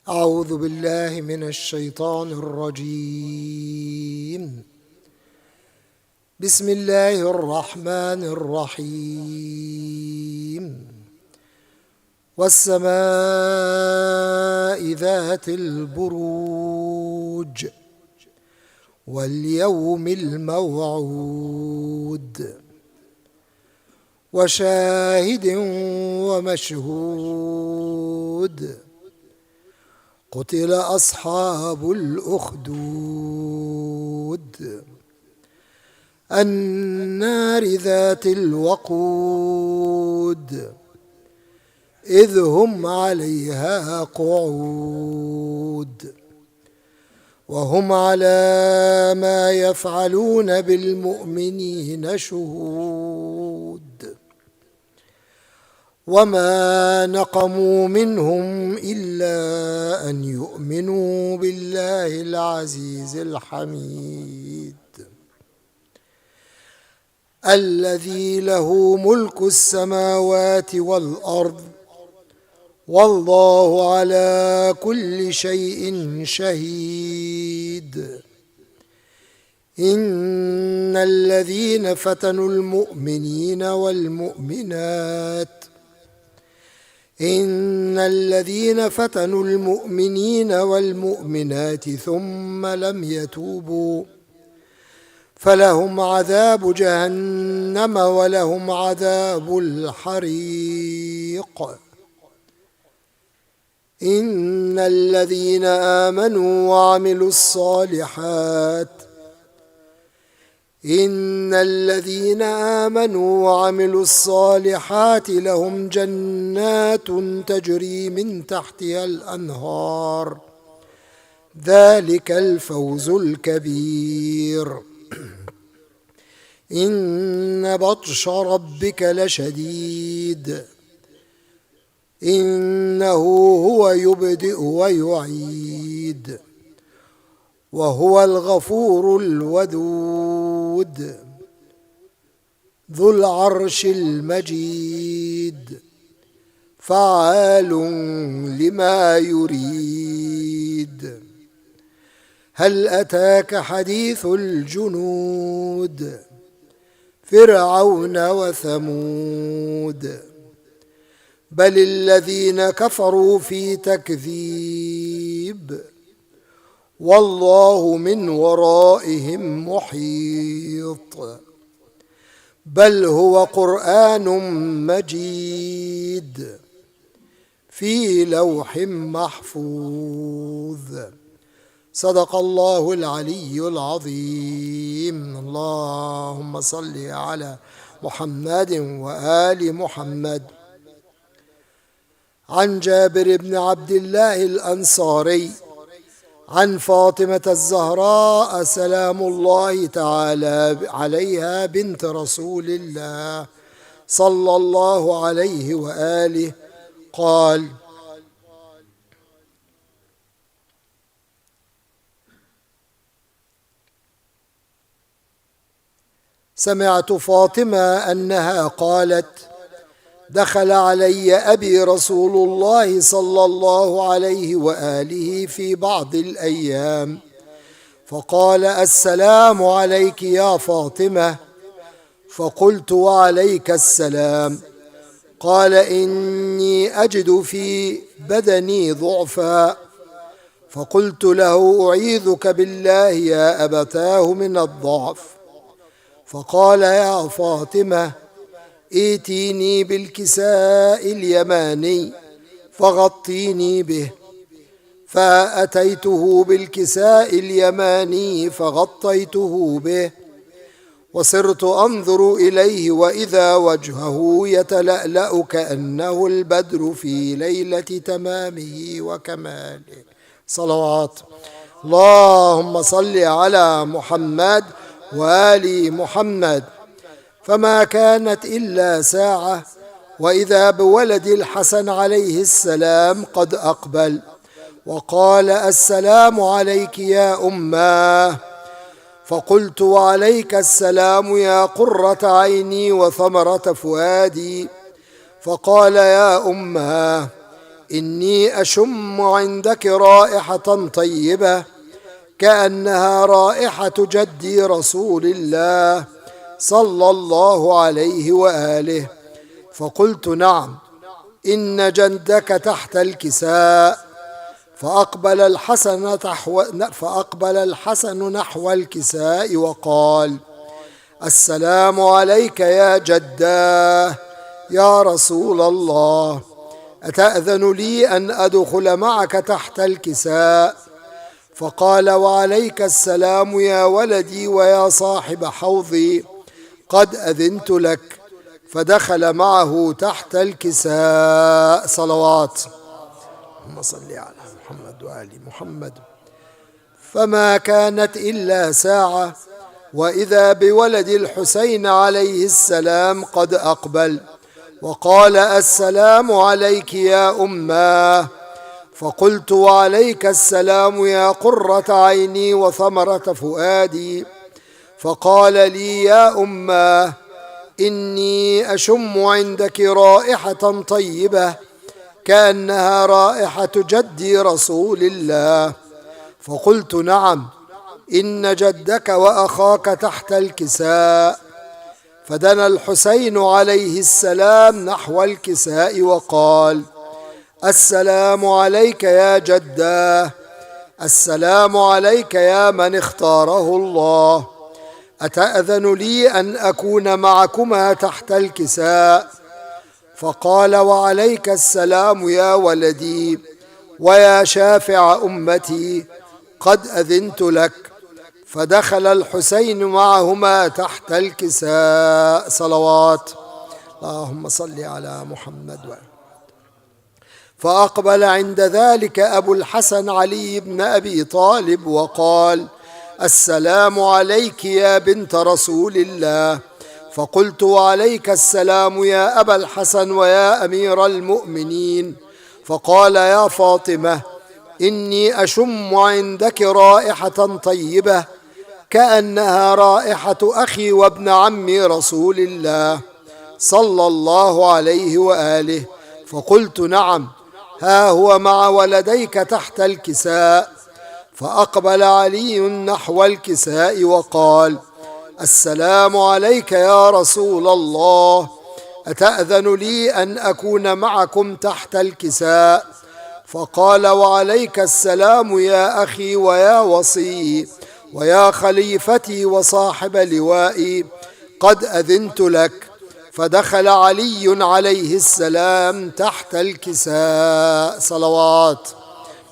أعوذ بالله من الشيطان الرجيم. بسم الله الرحمن الرحيم. والسماء ذات البروج واليوم الموعود وشاهد ومشهود. قتل أصحاب الأخدود النار ذات الوقود إذ هم عليها قعود وهم على ما يفعلون بالمؤمنين شهود. وما نقموا منهم إلا أن يؤمنوا بالله العزيز الحميد الذي له ملك السماوات والأرض والله على كل شيء شهيد. إن الذين فتنوا المؤمنين والمؤمنات ثم لم يتوبوا فلهم عذاب جهنم ولهم عذاب الحريق. إن الذين آمنوا وعملوا الصالحات لهم جنات تجري من تحتها الأنهار ذلك الفوز الكبير. إن بطش ربك لشديد إنه هو يبدئ ويعيد وهو الغفور الودود ذو العرش المجيد فعال لما يريد. هل أتاك حديث الجنود فرعون وثمود بل الذين كفروا في تكذيب والله من ورائهم محيط. بل هو قرآن مجيد في لوح محفوظ. صدق الله العلي العظيم. اللهم صل على محمد وآل محمد. عن جابر بن عبد الله الأنصاري عن فاطمة الزهراء سلام الله تعالى عليها بنت رسول الله صلى الله عليه وآله قال: سمعت فاطمة أنها قالت: دخل علي أبي رسول الله صلى الله عليه وآله في بعض الأيام فقال: السلام عليك يا فاطمة. فقلت: وعليك السلام. قال: إني أجد في بدني ضعفا. فقلت له: أعيذك بالله يا أبتاه من الضعف. فقال: يا فاطمة ائتيني بالكساء اليماني فغطيني به. فأتيته بالكساء اليماني فغطيته به وصرت أنظر إليه وإذا وجهه يتلألأ كأنه البدر في ليلة تمامه وكماله. صلوات اللهم صل على محمد وآل محمد. فما كانت إلا ساعة وإذا بولد الحسن عليه السلام قد أقبل وقال: السلام عليك يا أماه. فقلت: وعليك السلام يا قرة عيني وثمرة فؤادي. فقال: يا أماه إني أشم عندك رائحة طيبة كأنها رائحة جدي رسول الله صلى الله عليه وآله. فقلت نعم، إن جدك تحت الكساء. فأقبل الحسن نحو الكساء وقال: السلام عليك يا جداه يا رسول الله، أتأذن لي أن أدخل معك تحت الكساء؟ فقال: وعليك السلام يا ولدي ويا صاحب حوضي، قد أذنت لك. فدخل معه تحت الكساء. صلوات. اللهم صل على محمد وآل محمد. فما كانت إلا ساعة وإذا بولد الحسين عليه السلام قد أقبل وقال: السلام عليك يا أماه. فقلت: وعليك السلام يا قرة عيني وثمرة فؤادي. فقال لي: يا أماه، إني أشم عندك رائحة طيبة كأنها رائحة جدي رسول الله. فقلت: نعم، إن جدك وأخاك تحت الكساء. فدنا الحسين عليه السلام نحو الكساء وقال: السلام عليك يا جداه، السلام عليك يا من اختاره الله، أتأذن لي أن أكون معكما تحت الكساء؟ فقال: وعليك السلام يا ولدي ويا شافع أمتي، قد أذنت لك. فدخل الحسين معهما تحت الكساء. صلوات. اللهم صل على محمد وآله. فأقبل عند ذلك أبو الحسن علي بن أبي طالب وقال: السلام عليك يا بنت رسول الله. فقلت: وعليك السلام يا أبا الحسن ويا أمير المؤمنين. فقال: يا فاطمة، إني أشم عندك رائحة طيبة كأنها رائحة أخي وابن عمي رسول الله صلى الله عليه وآله. فقلت: نعم، ها هو مع ولديك تحت الكساء. فأقبل علي نحو الكساء وقال: السلام عليك يا رسول الله، أتأذن لي أن أكون معكم تحت الكساء؟ فقال: وعليك السلام يا أخي ويا وصي ويا خليفتي وصاحب لوائي، قد أذنت لك. فدخل علي عليه السلام تحت الكساء. صلوات.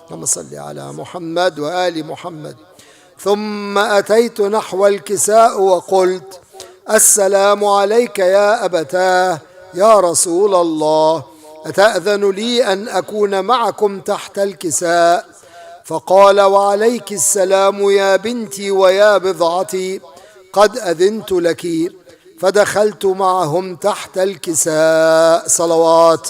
اللهم صل على محمد وآل محمد. ثم أتيت نحو الكساء وقلت: السلام عليك يا أبتاه يا رسول الله، أتأذن لي أن أكون معكم تحت الكساء؟ فقال: وعليك السلام يا بنتي ويا بضعتي، قد أذنت لك. فدخلت معهم تحت الكساء. صلوات.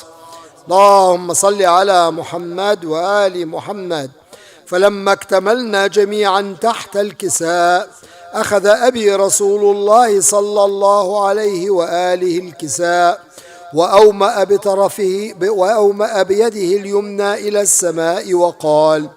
اللهم صل على محمد وآل محمد. فلما اكتملنا جميعا تحت الكساء أخذ أبي رسول الله صلى الله عليه وآله الكساء وأومأ بيده اليمنى إلى السماء وقال: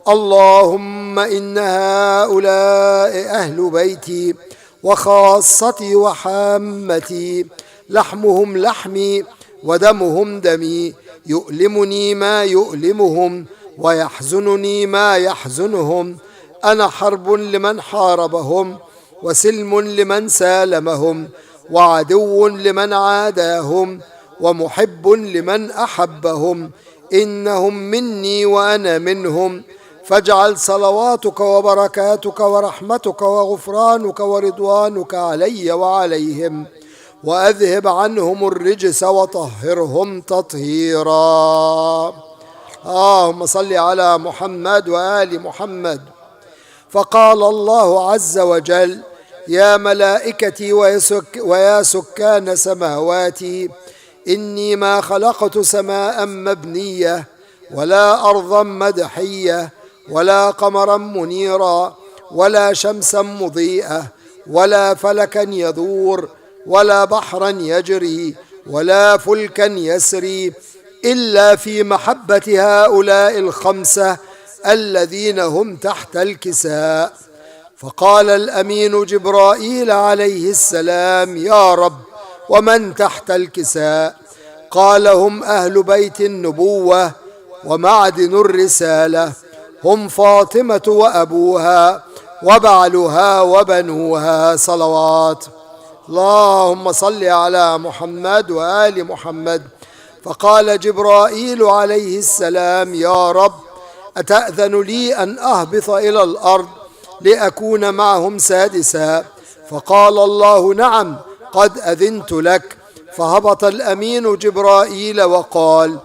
اللهم إن هؤلاء أهل بيتي وخاصتي وحامتي، لحمهم لحمي ودمهم دمي، يؤلمني ما يؤلمهم ويحزنني ما يحزنهم. أنا حرب لمن حاربهم وسلم لمن سالمهم وعدو لمن عاداهم ومحب لمن أحبهم. إنهم مني وأنا منهم، فاجعل صلواتك وبركاتك ورحمتك وغفرانك ورضوانك علي وعليهم، وأذهب عنهم الرجس وطهرهم تطهيرا. اللهم صل على محمد وآل محمد. فقال الله عز وجل: يا ملائكتي ويا سكان سماواتي، إني ما خلقت سماء مبنية ولا أرضا مدحية ولا قمرا منيرا ولا شمسا مضيئة ولا فلكا يدور ولا بحرا يجري ولا فلكا يسري إلا في محبة هؤلاء الخمسة الذين هم تحت الكساء. فقال الأمين جبرائيل عليه السلام: يا رب، ومن تحت الكساء؟ قال: هم أهل بيت النبوة ومعدن الرسالة، هم فاطمة وأبوها وبعلها وبنوها، صلوات. اللهم صل على محمد وآل محمد. فقال جبرائيل عليه السلام: يا رب، أتأذن لي أن أهبط إلى الأرض لأكون معهم سادسا؟ فقال الله: نعم، قد أذنت لك. فهبط الأمين جبرائيل وقال: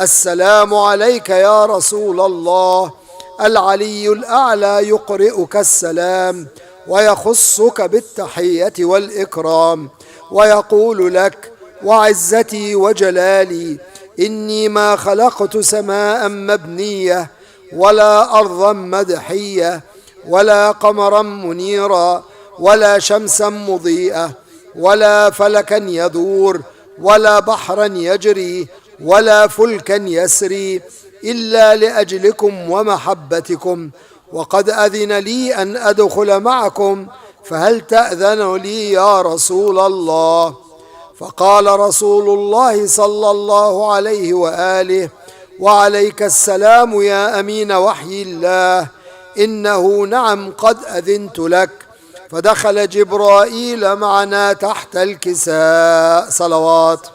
السلام عليك يا رسول الله، العلي الأعلى يقرئك السلام ويخصك بالتحية والإكرام، ويقول لك: وعزتي وجلالي إني ما خلقت سماء مبنية ولا أرضا مدحية ولا قمرا منيرا ولا شمسا مضيئة ولا فلكا يدور ولا بحرا يجري ولا فلكا يسري إلا لأجلكم ومحبتكم، وقد أذن لي أن أدخل معكم، فهل تأذن لي يا رسول الله؟ فقال رسول الله صلى الله عليه وآله: وعليك السلام يا أمين وحي الله، إنه نعم قد أذنت لك. فدخل جبرائيل معنا تحت الكساء، صلوات.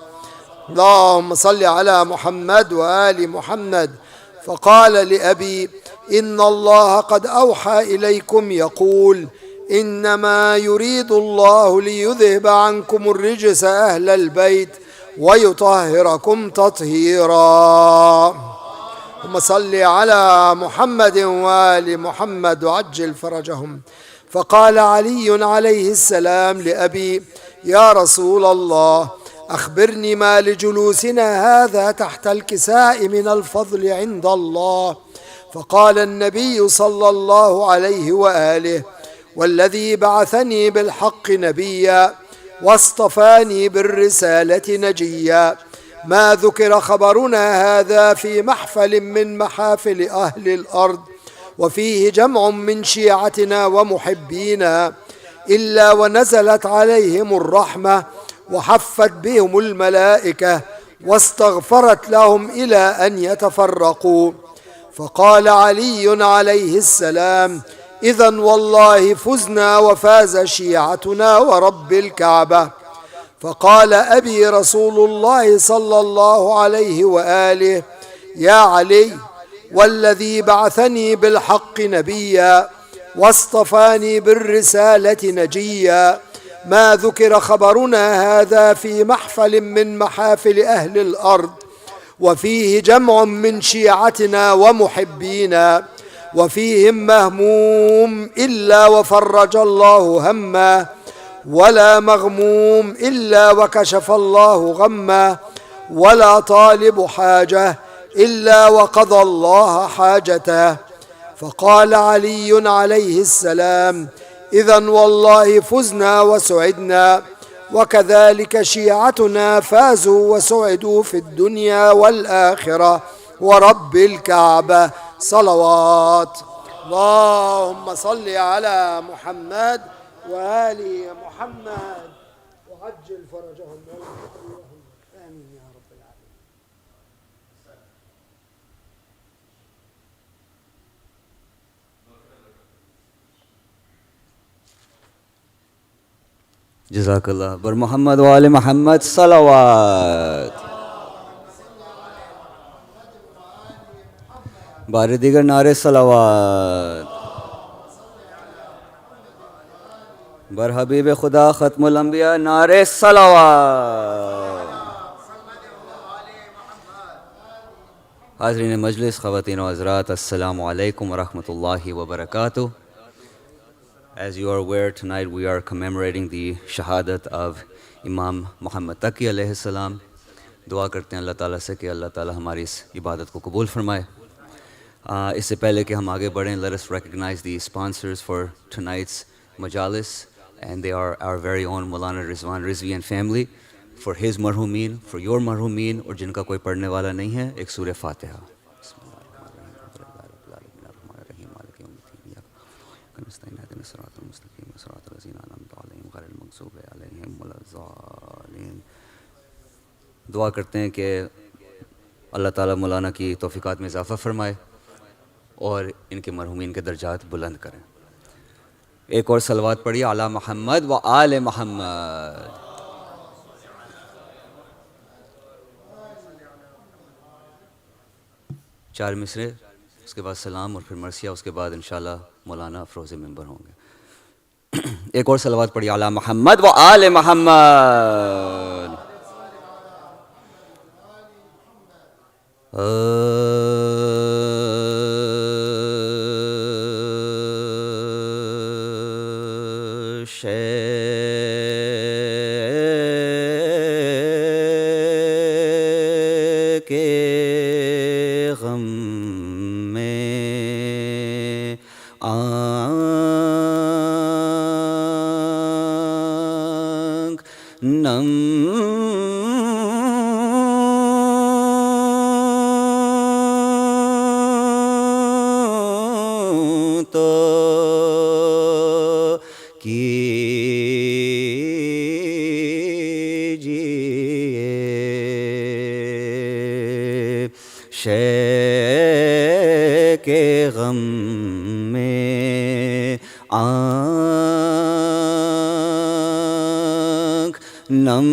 اللهم صل على محمد وآل محمد. فقال لأبي: إن الله قد أوحى إليكم يقول: إنما يريد الله ليذهب عنكم الرجس أهل البيت ويطهركم تطهيرا. اللهم صل على محمد وآل محمد وعجل فرجهم. فقال علي عليه السلام لأبي: يا رسول الله، أخبرني ما لجلوسنا هذا تحت الكساء من الفضل عند الله. فقال النبي صلى الله عليه وآله: والذي بعثني بالحق نبيا واصطفاني بالرسالة نجيا، ما ذكر خبرنا هذا في محفل من محافل أهل الأرض وفيه جمع من شيعتنا ومحبينا إلا ونزلت عليهم الرحمة وحفت بهم الملائكة واستغفرت لهم إلى أن يتفرقوا. فقال علي عليه السلام: إذن والله فزنا وفاز شيعتنا ورب الكعبة. فقال أبي رسول الله صلى الله عليه وآله: يا علي، والذي بعثني بالحق نبيا واصطفاني بالرسالة نجيا، ما ذكر خبرنا هذا في محفل من محافل أهل الأرض وفيه جمع من شيعتنا ومحبينا وفيهم مهموم إلا وفرج الله همه، ولا مغموم إلا وكشف الله غمه، ولا طالب حاجة إلا وقضى الله حاجته. فقال علي عليه السلام: إذن والله فزنا وسعدنا، وكذلك شيعتنا فازوا وسعدوا في الدنيا والآخرة ورب الكعبة، صلوات. اللهم صل على محمد وآل محمد وعجل فرجهم آمين يا رب العالمين. जज़ाकल्लाह बर मोहम्मद वाले मोहम्मद सलावत। बार दीगर नारे सलावत। बर हबीब खुदा ख़त्मुल अंबिया नारे सलावत। हाज़रीन मजलिस, ख़वातीन व हज़रात, अस्सलामु अलैकुम व रहमतुल्लाहि व बरकातुहू। As you are aware, tonight we are commemorating the Shahadat of Imam Muhammad Taqi alayhi salam. दुआ करते हैं अल्लाह ताला से कि अल्लाह ताला हमारी इस इबादत को कबूल फरमाए। इससे पहले कि हम आगे बढ़ें, let us recognize the sponsors for tonight's majalis, and they are our very own Maulana Rizwan, Rizvi and family. for his marhumin, for your marhumin, اور جن کا کوئی پڑھنے والا نہیں ہے ایک سورہ فاتحہ. دعا کرتے ہیں کہ اللہ تعالیٰ مولانا کی توفیقات میں اضافہ فرمائے اور ان کے مرحومین کے درجات بلند کریں. ایک اور صلوات پڑھیے علی محمد و آل محمد. چار مصرے، اس کے بعد سلام اور پھر مرثیہ، اس کے بعد انشاءاللہ مولانا افروز ممبر ہوں گے. ایک اور صلوات پڑھیے علی محمد و آل محمد. کے غم میں آنکھ نم تو شے کے غم میں آنکھ نم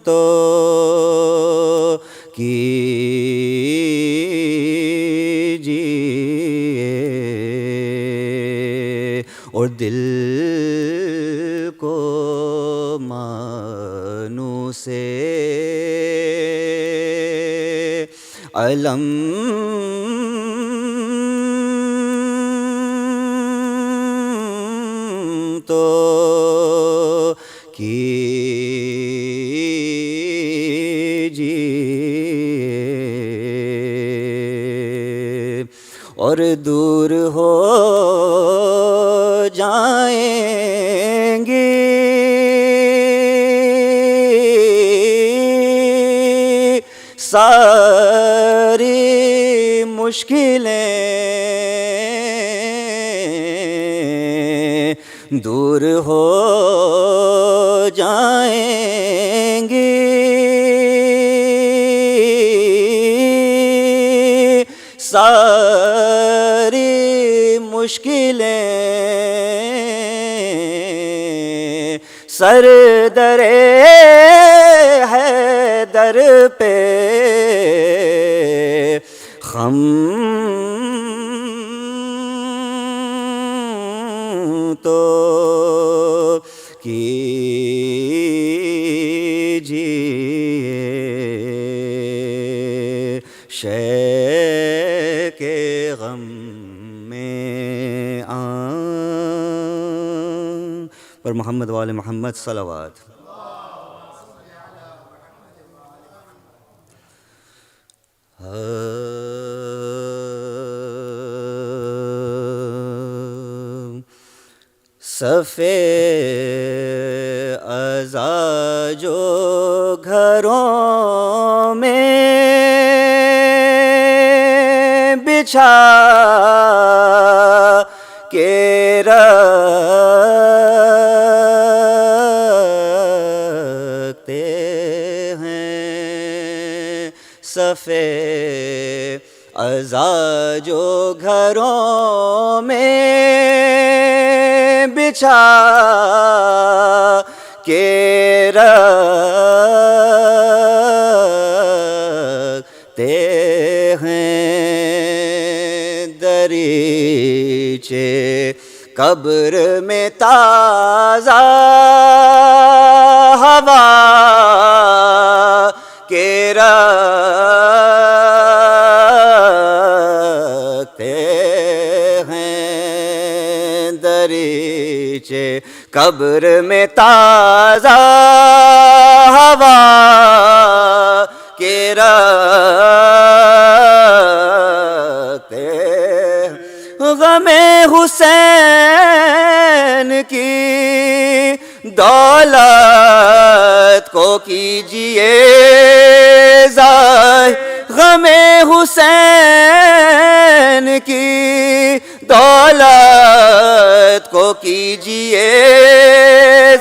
تو کیجیے اور دل کو مانوس علم تو کیجیے اور دور ہو جائیں گے ساری مشکلیں، دور ہو جائیں گے ساری مشکلیں، سر درے ہے در پہ خم تو کیجیے شے کے غم میں آن پر محمد وآل محمد صلوات. صفے ازا جو گھروں میں بچھا کے رکھتے ہیں، صفے ازا جو گھروں میں بچھا کے رکھتے ہیں، دریچے قبر میں تازہ ہوا کے رکھتے ہیں، دریچے قبر میں تازہ ہوا کے رکھتے ہیں، غم حسین کی دولت کو کیجئے ظاہر، غم حسین کی دولت کو کیجئے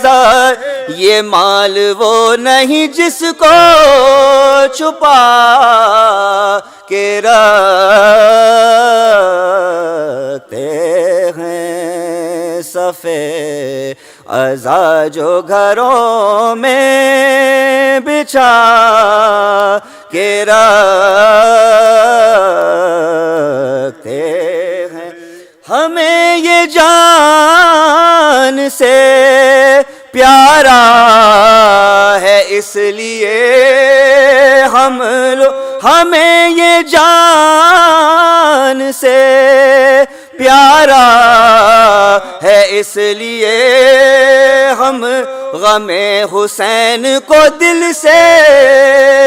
ظاہر، یہ مال وہ نہیں جس کو چھپا کے رکھتے ہیں صفے عزا جو گھروں میں بچھا کے رکھتے ہیں۔ ہمیں یہ جان سے پیارا ہے اس لیے ہم لوگ، ہمیں یہ جان سے پیارا ہے اس لیے ہم غم حسین کو دل سے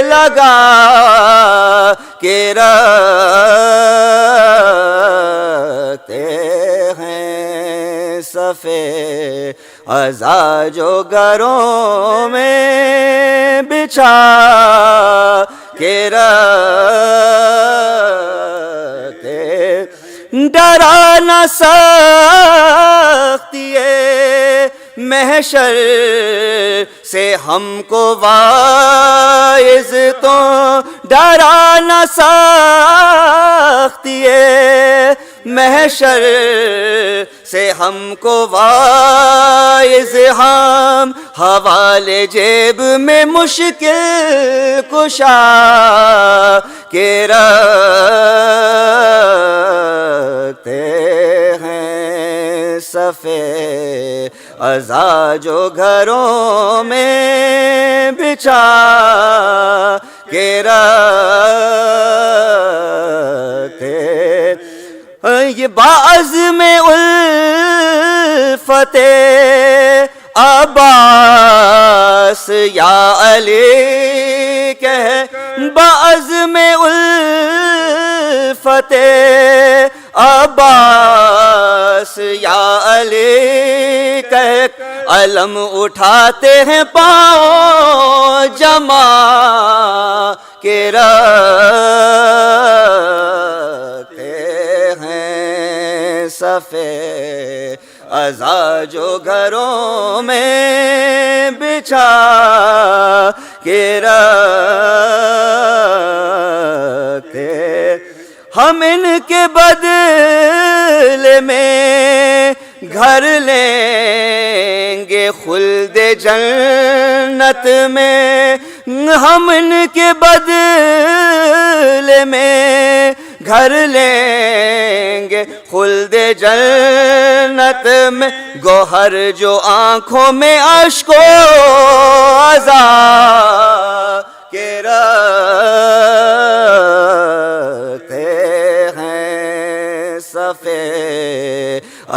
لگا کے رکھتے ہیں صفے عزا جو گھروں میں بچھا کے رکھتے، ڈرا نہ سختی محشر سے ہم کو واعظ تو، ڈرا نہ سختی محشر سے ہم کو واعظ، ہم حوالے جیب میں مشکل کشا کے رکھتے ہیں صفے عزا جو گھروں میں بچھا کے رکھتے، یہ باعزم الفت عباس یا علی کہہ، باعزم الفت عباس یا علی کہہ، علم اٹھاتے ہیں پاؤں جما کے رکھتے ہیں صفے عزا جو گھروں میں بچھا کے رکھتے، ہم ان کے بدلے میں گھر لیں گے خلد جنت میں، ہم ان کے بدلے میں گھر لیں گے خلد جنت میں، گوہر جو آنکھوں میں اشک و عزا کے رکھتے ہیں صفے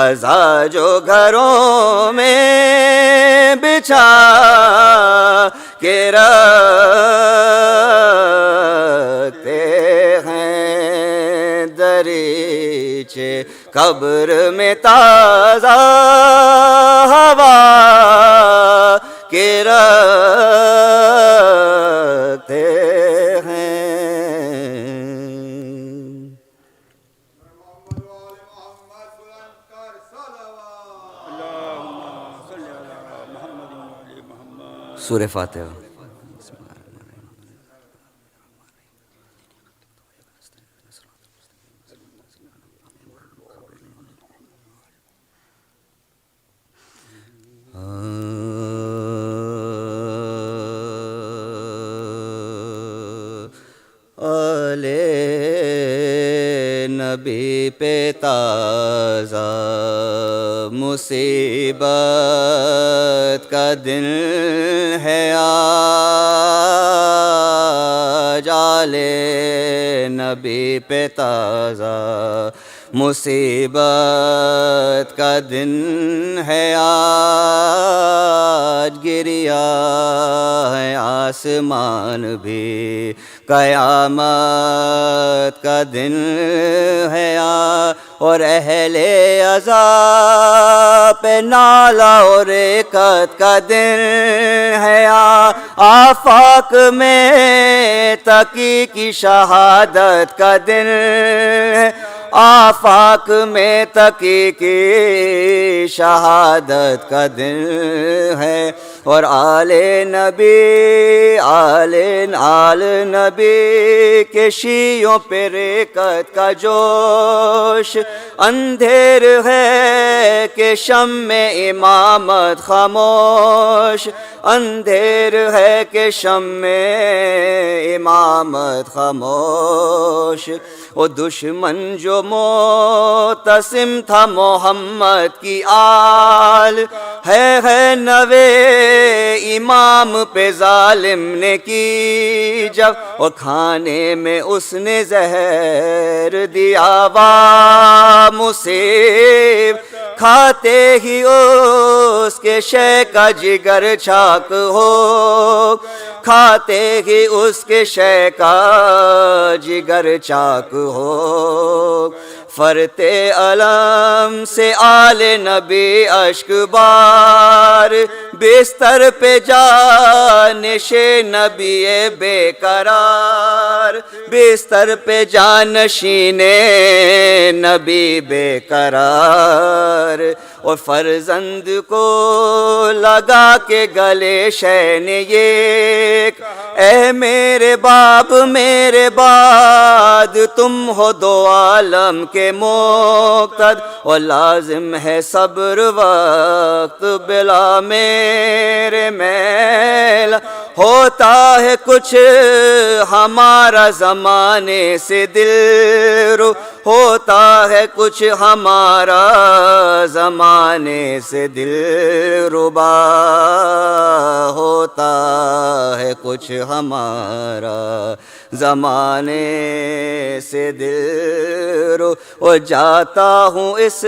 عزا جو گھروں میں بچھا کے رکھتے ہیں، دریچے قبر میں تازہ ہوا کے رکھتے ہیں۔ سورہ فاتحہ۔ نبی پہ تازہ مصیبت کا دن ہے آج، آلے نبی پہ تازہ مصیبت کا دن ہے آج، گریا ہے آسمان بھی قیامت کا دن ہے آج، اور اہل عزا پہ نالا اور ریکت کا دن ہے آفاق میں تقی کی شہادت کا دن ہے آفاق میں تقی کی شہادت کا دن ہے اور آل نبی کے شیعوں پہ ریکت کا جوش اندھیر ہے کہ شمع امامت خاموش اندھیر ہے کہ شمع امامت خاموش وہ دشمن جو معتصم تھا محمد کی آل ہے نوے امام پہ ظالم نے کی جب اور کھانے میں اس نے زہر دیا وا مصیب کھاتے ہی اس کے شے کا جگر چھاک ہو کھاتے ہی اس کے شے کا جگر چاک ہو فرتے علم سے آل نبی اشک بار بستر پہ جانش نبی بے قرار بستر پہ جانشین نبی بے قرار اور فرزند کو لگا کے گلے شین ایک اے میرے باپ میرے بعد تم ہو دو عالم کے مقتد اور لازم ہے صبر وقت بلا میرے میل ہوتا ہے کچھ ہمارا زمانے سے دل رو ہوتا ہے کچھ ہمارا زمانے سے دل ربا ہوتا ہے کچھ ہمارا زمانے سے دل رو اور جاتا ہوں اس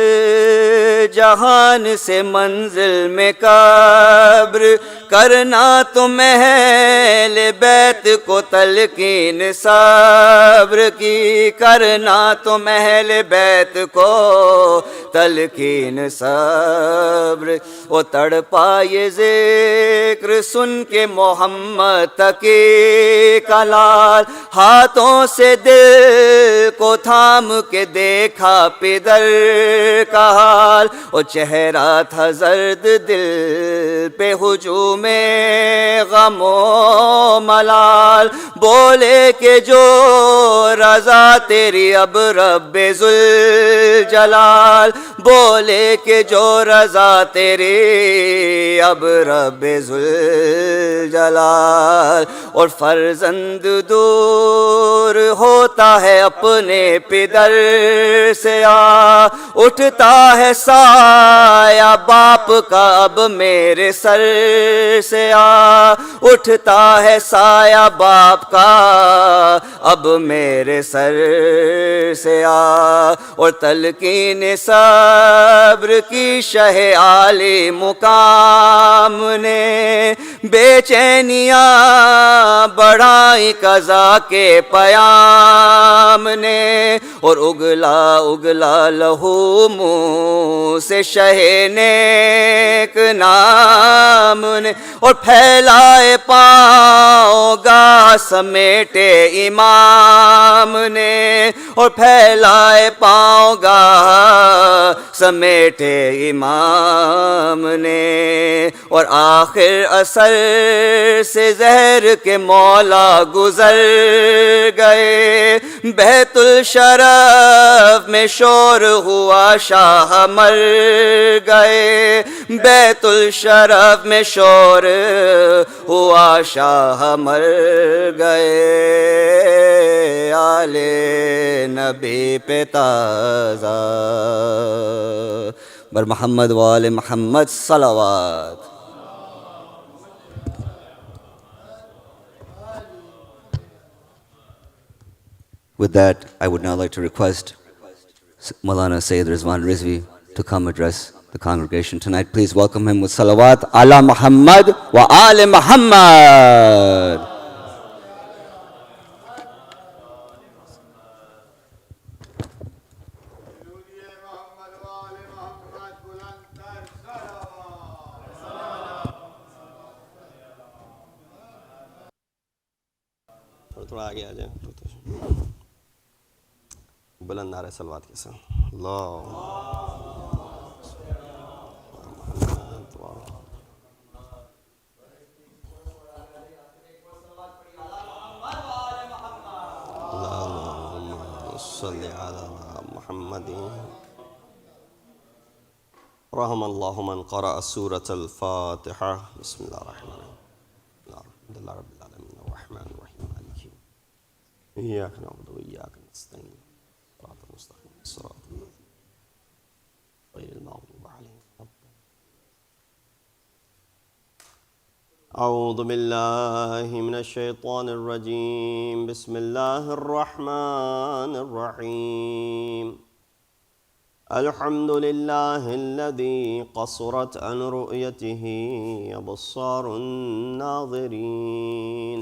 جہان سے منزل میں قبر کرنا تم اہل بیت کو تلقین صبر کی کرنا تم اہل بیت کو تلقین صبر وہ تڑپا یہ ذکر سن کے محمد تقی کا لال ہاتھوں سے دل کو تھام کے دیکھا پدر کا حال وہ چہرہ تھا زرد دل پہ ہجوم غم و ملال بولے کہ جو رضا تیری اب رب ذوالجلال بولے کہ جو رضا تیری اب رب ذوالجلال اور فرزند دور ہوتا ہے اپنے پدر سے اٹھتا ہے سایہ باپ کا اب میرے سر سے اٹھتا ہے سایہ باپ کا اب میرے سر سے اور تلقین صبر کی شہ عالی مقام نے بے چینیاں بڑھائی قضا کے پیام نے اور اگلا اگلا لہو منہ سے شہ نیک نام نے اور پھیلائے پاؤں گاہ سمیٹے امام نے اور پھیلائے پاؤں گاہ سمیٹے امام نے اور آخر اثر سے زہر کے مولا گزر گئے بیت الشرف میں شور ہوا شاہ مر گئے بیت الشرف میں شور ہوا شاہ مر گئے آل نبی پہ تازہ بر محمد وآل محمد صلوات. With that, I would now like to request Maulana Sayyid Rizwan Rizvi to come address the congregation tonight. Please welcome him with salawat ala Muhammad wa ali Muhammad. थोड़ा आगे आ जाए बुलंद नारे सलवात के साथ अल्लाहुम्मा सल्लि अला मुहम्मद रहमल्लाहु मन क़रा सूरतल फ़ातिहा बिस्मिल्लाहिर्रहमानिर्रहीम अल्हम्दुलिल्लाहि रब्बिल आलमीन अर्रहमानिर रहीम मालिकि इय्याका नअबुदु व इय्याका नस्तईन सिरातल मुस्तक़ीम सिरातल गैरिल मग़्दूबि अलैहिम अऊज़ु बिल्लाहि मिनश शैतानिर रजीम बिस्मिल्लाहिर रहमानिर रहीम अल्हम्दुलिल्लाहिल्लज़ी क़सरत अन रु'यतिही अबसारुन नाज़िरीन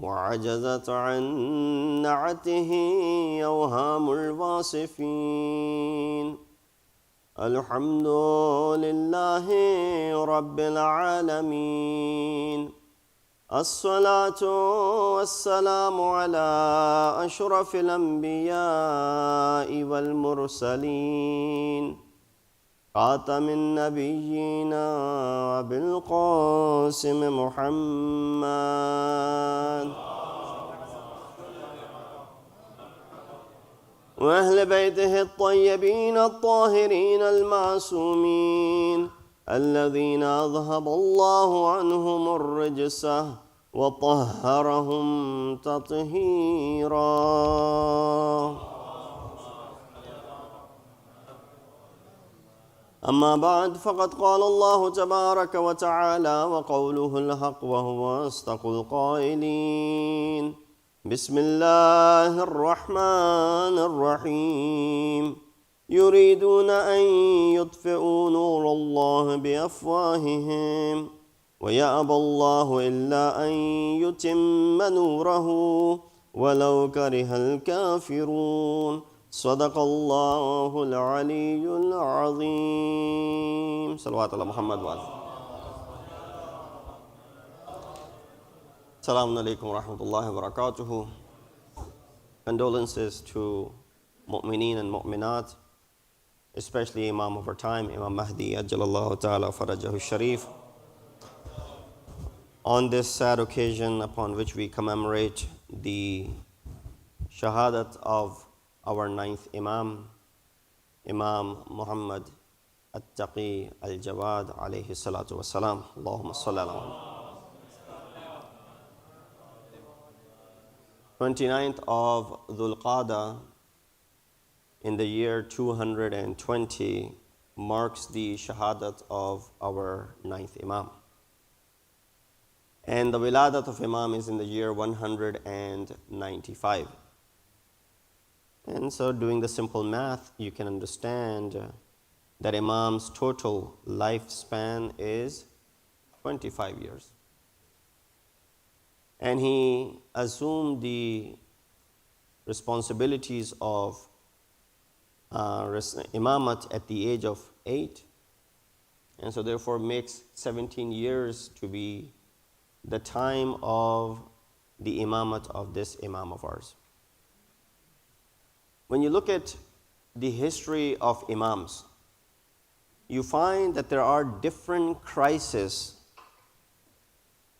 वअजज़त अन नअतिही अवहामुल वासिफ़ीन अल्हम्दुलिल्लाहि रब्बिल आलमीन अस्सलातु वस्सलामु अला अशरफिल अंबियाइ वल मुरसलीन खातमिन नबिय्यीन अबिल क़ासिम मुहम्मद व अहले बैतिहि अत्तय्यबीन अत्ताहिरीन अल-मासूमीन الذين أذهب الله عنهم الرجس وطهرهم تطهيرا أما بعد فقد قال الله تبارك وتعالى وقوله الحق وهو أصدق القائلين بسم الله الرحمن الرحيم يريدون أن يطفئوا نور الله بأفواههم ويأبى الله إلا أن يتم نوره ولو كره الكافرون صدق الله العلي العظيم صلوات الله محمد وآله Assalamu alaikum wa rahmatullahi wa barakatuhu. Condolences to mu'mineen and mu'minat, especially Imam of our time, Imam Mahdi Ajjalallahu Ta'ala Farajahu Sharif. On this sad occasion upon which we commemorate the Shahadat of our ninth Imam, Imam Muhammad Taqi al-Jawad alayhi salatu wassalam. Allahumma salli ala 29th of Dhul Qada in the year 220 marks the Shahadat of our ninth Imam. And the Wiladat of Imam is in the year 195. And so doing the simple math, you can understand that Imam's total lifespan is 25 years. And he assumed the responsibilities of imamat at the age of 8, and so therefore makes 17 years to be the time of the imamat of this Imam of ours. When you look at the history of Imams, you find that there are different crises.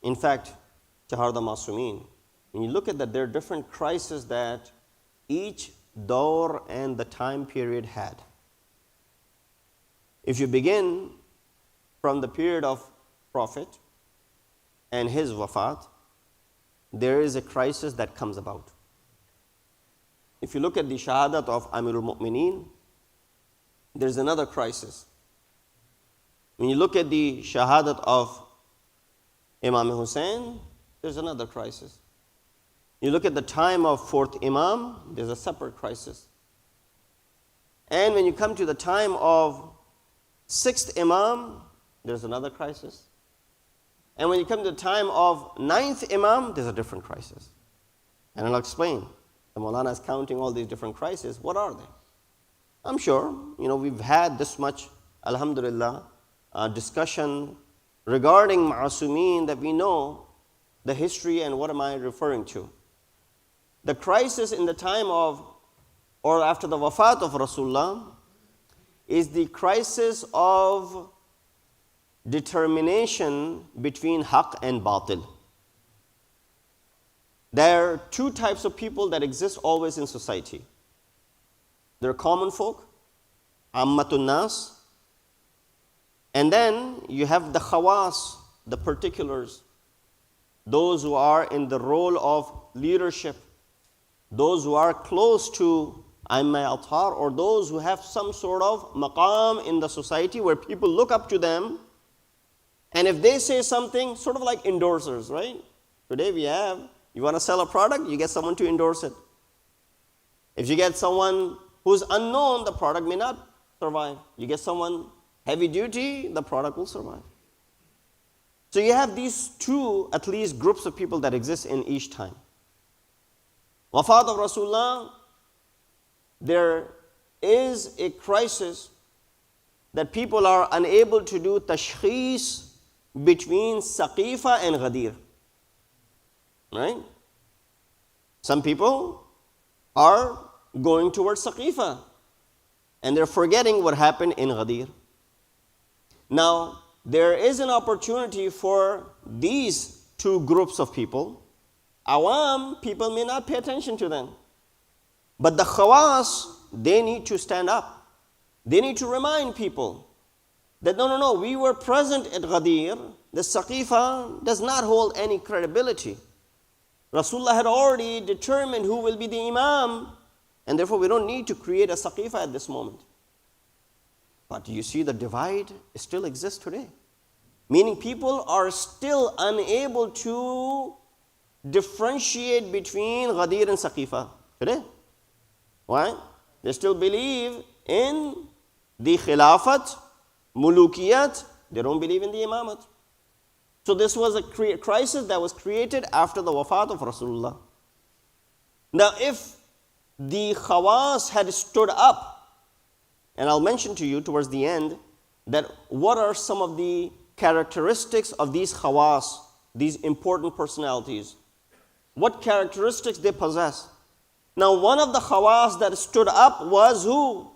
In fact, Shahadat Masumeen, when you look at that, there are different crises that each dawr and the time period had. If you begin from the period of Prophet and his wafat, there is a crisis that comes about. If you look at the Shahadat of Amirul Mu'mineen, there's another crisis. When you look at the Shahadat of Imam Hussein, there's another crisis. You look at the time of fourth Imam, there's a separate crisis. And when you come to the time of sixth Imam, there's another crisis. And when you come to the time of ninth Imam, there's a different crisis. And I'll explain. The Maulana is counting all these different crises. What are they? I'm sure, we've had this much, alhamdulillah, discussion regarding Ma'asumeen that we know the history and what am I referring to? The crisis in the time of or after the wafat of Rasulullah is the crisis of determination between haqq and batil. There are two types of people that exist always in society. There are common folk, ammatun nas, and then you have the khawas, the particulars, those who are in the role of leadership, those who are close to Aimma al-Athar, or those who have some sort of maqam in the society where people look up to them, and if they say something, sort of like endorsers, right? Today we have, you want to sell a product, you get someone to endorse it. If you get someone who's unknown, the product may not survive. You get someone heavy duty, the product will survive. So you have these two, at least, groups of people that exist in each time. Wafat of Rasulullah, there is a crisis that people are unable to do tashkhis between Saqifa and Ghadir. Right? Some people are going towards Saqifa and they're forgetting what happened in Ghadir. Now, there is an opportunity for these two groups of people. Awam, people may not pay attention to them. But the Khawas, they need to stand up. They need to remind people that no, we were present at Ghadir. The Saqifa does not hold any credibility. Rasulullah had already determined who will be the Imam, and therefore we don't need to create a Saqifa at this moment. But you see the divide still exists today. Meaning people are still unable to differentiate between Ghadir and Saqifa today. Why? They still believe in the Khilafat, Mulukiyat, they don't believe in the Imamat. So this was a crisis that was created after the wafat of Rasulullah. Now if the Khawas had stood up, and I'll mention to you towards the end that what are some of the characteristics of these Khawas, these important personalities. What characteristics they possess. Now one of the Khawas that stood up was who?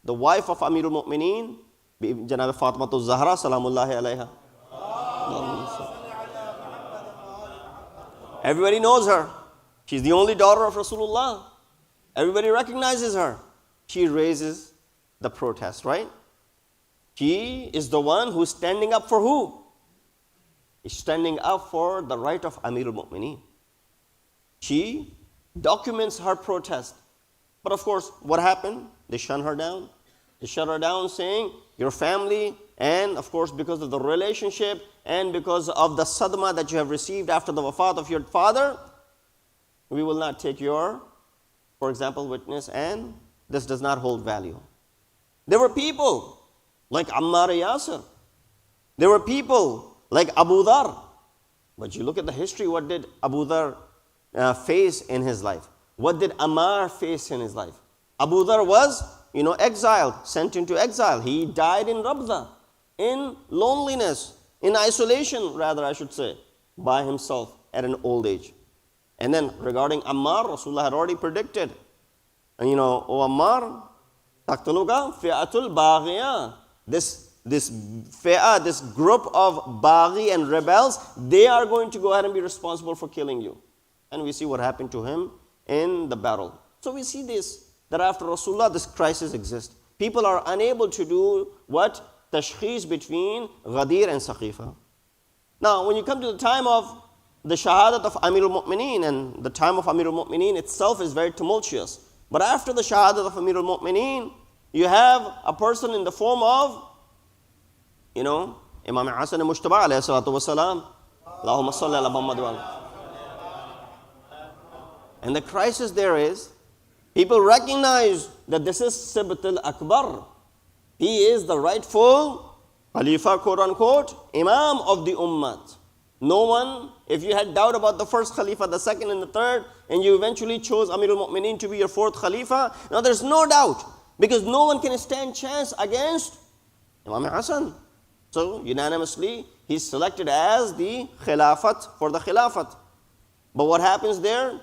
The wife of Amirul Mu'mineen, Janab Fatmatul Zahra, Salamullahi alayha. Everybody knows her. She's the only daughter of Rasulullah. Everybody recognizes her. She raises the protest, right? She is the one who's standing up for who? Is standing up for the right of Amirul Mu'mineen. She documents her protest. But of course, what happened? They shut her down. They shut her down saying, your family, and of course because of the relationship and because of the sadma that you have received after the wafat of your father, we will not take your, for example, witness, and this does not hold value. There were people like Ammar Yasir. There were people like Abu Dhar. But you look at the history, what did Abu Dhar face in his life? What did Ammar face in his life? Abu Dhar was, exiled, sent into exile. He died in Rabza, in loneliness, in isolation, rather I should say, by himself at an old age. And then regarding Ammar, Rasulullah had already predicted, O Ammar, taqtuluka fi'atul baghiya. This fi'ah, this group of baghi and rebels, they are going to go ahead and be responsible for killing you. And we see what happened to him in the battle. So we see this, that after Rasulullah, this crisis exists. People are unable to do what? Tashkhis between Ghadir and Saqifa. Now, when you come to the time of the Shahadat of Amirul Mu'mineen, and the time of Amirul Mu'mineen itself is very tumultuous. But after the Shahadat of Amirul Mu'mineen, you have a person in the form of, Imam Hasan al-Mujtaba alayhi salatu wa salam. Allahumma salli ala Muhammad wa ala. And the crisis there is, people recognize that this is Sibt al-Akbar. He is the rightful Khalifa, quote unquote, Imam of the Ummah. No one, if you had doubt about the first Khalifa, the second and the third, and you eventually chose Amirul Mu'mineen to be your fourth Khalifa, now there's no doubt, because no one can stand chance against Imam Hassan. So unanimously, he's selected as the Khilafat for the Khilafat. But what happens there?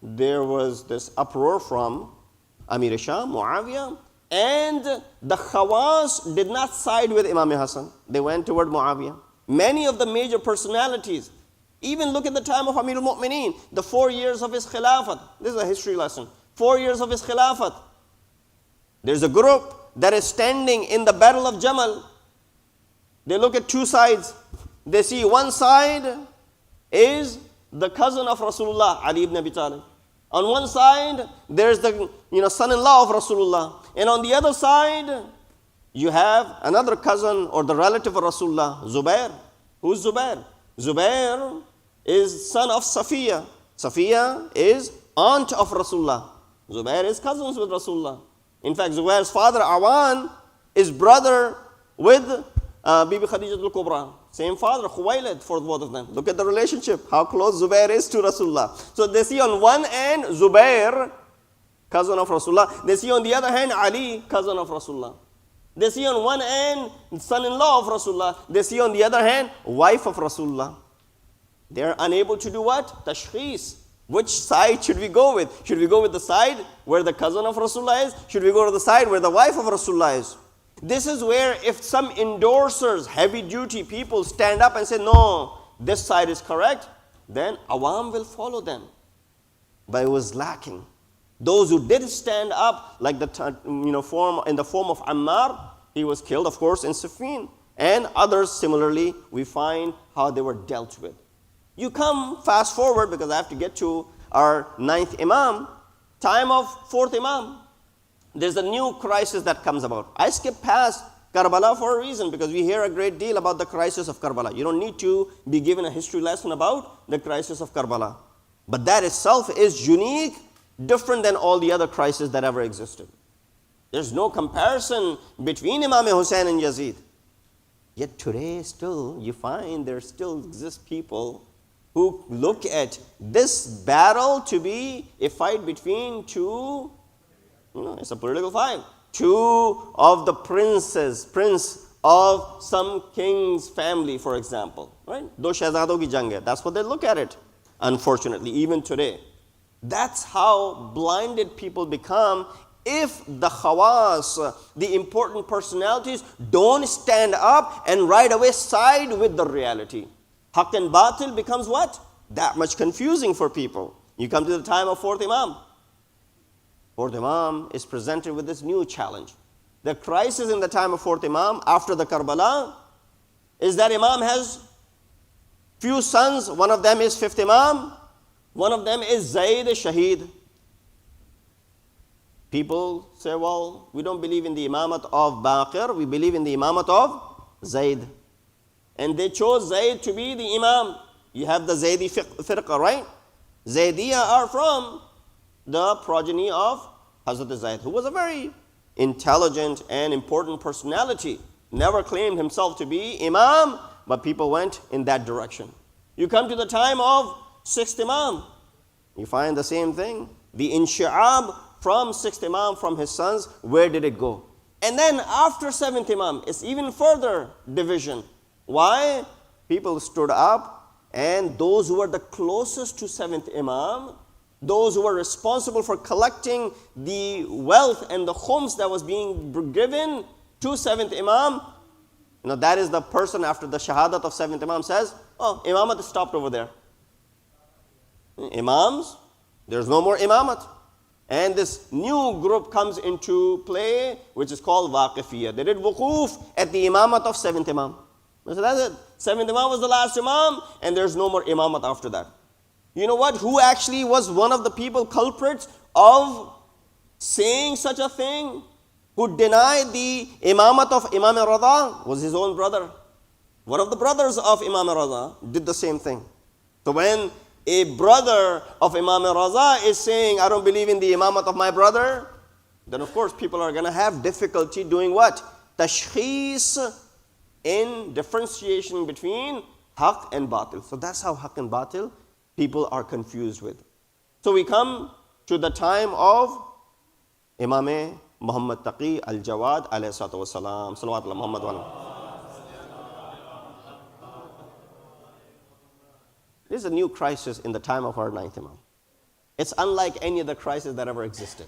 There was this uproar from Amir Sham, Muawiyah, and the Khawas did not side with Imam Hassan. They went toward Muawiyah. Many of the major personalities, even look at the time of Amir al-Mu'mineen, the 4 years of his Khilafat. This is a history lesson. 4 years of his Khilafat. There's a group that is standing in the battle of Jamal. They look at two sides. They see one side is the cousin of Rasulullah, Ali ibn Abi Talib. On one side, there's the son-in-law of Rasulullah. And on the other side, you have another cousin or the relative of Rasulullah, Zubair. Who's Zubair? Zubair is son of Safiya. Safiya is aunt of Rasulullah. Zubair is cousins with Rasulullah. In fact, Zubair's father, Awan, is brother with Bibi Khadija al-Kubra. Same father, Khuwailid, for both of them. Look at the relationship, how close Zubair is to Rasulullah. So they see on one end Zubair, cousin of Rasulullah. They see on the other hand Ali, cousin of Rasulullah. They see on one end son-in-law of Rasulullah. They see on the other hand wife of Rasulullah. They are unable to do what? Tashkhis. Which side should we go with? Should we go with the side where the cousin of Rasulullah is? Should we go to the side where the wife of Rasulullah is? This is where if some endorsers, heavy duty people stand up and say, no, this side is correct, then Awam will follow them. But it was lacking. Those who did stand up, like in the form of Ammar, he was killed, of course, in Siffin. And others, similarly, we find how they were dealt with. You come fast forward, because I have to get to our 9th Imam, time of 4th Imam. There's a new crisis that comes about. I skip past Karbala for a reason, because we hear a great deal about the crisis of Karbala. You don't need to be given a history lesson about the crisis of Karbala. But that itself is unique, different than all the other crises that ever existed. There's no comparison between Imam Hussein and Yazid. Yet today still, you find there still exist people who look at this battle to be a fight between two, it's a political fight. Two of the prince of some king's family, for example. Right? Do shahzadon ki jang hai. That's what they look at it, unfortunately, even today. That's how blinded people become if the khawas, the important personalities, don't stand up and right away side with the reality. Haqq and batil becomes what? That much confusing for people. You come to the time of 4th Imam. 4th Imam is presented with this new challenge. The crisis in the time of 4th Imam, after the Karbala, is that Imam has few sons. One of them is 5th Imam. One of them is Zayd Shaheed. People say, well, we don't believe in the Imamat of Baqir, we believe in the Imamat of Zayd. And they chose Zayd to be the Imam. You have the Zaydi firqa, right? Zaydiyah are from the progeny of Hazrat Zayd, who was a very intelligent and important personality. Never claimed himself to be Imam, but people went in that direction. You come to the time of 6th Imam. You find the same thing. The inshi'ab from 6th Imam, from his sons, where did it go? And then after 7th Imam, it's even further division. Why? People stood up, and those who were the closest to 7th Imam, those who were responsible for collecting the wealth and the khums that was being given to 7th Imam, that is the person after the Shahadat of 7th Imam says, oh, Imamat stopped over there. Imams, there's no more Imamat. And this new group comes into play, which is called Waqifiyya. They did wuquf at the Imamat of 7th Imam. So that's it. 7th Imam was the last Imam, and there's no more Imamat after that. You know what? Who actually was one of the people culprits of saying such a thing? Who denied the Imamat of Imam Rada was his own brother. One of the brothers of Imam Rada did the same thing. So when a brother of Imam Raza is saying, I don't believe in the Imamat of my brother, then of course people are going to have difficulty doing what? Tashkhis, in differentiation between Haqq and Batil. So that's how Haqq and Batil people are confused with. So we come to the time of Imam Muhammad Taqi al-Jawad alayhi salatu wasalam. Salawatullah Muhammad wa is a new crisis in the time of our ninth Imam. It's unlike any other crisis that ever existed.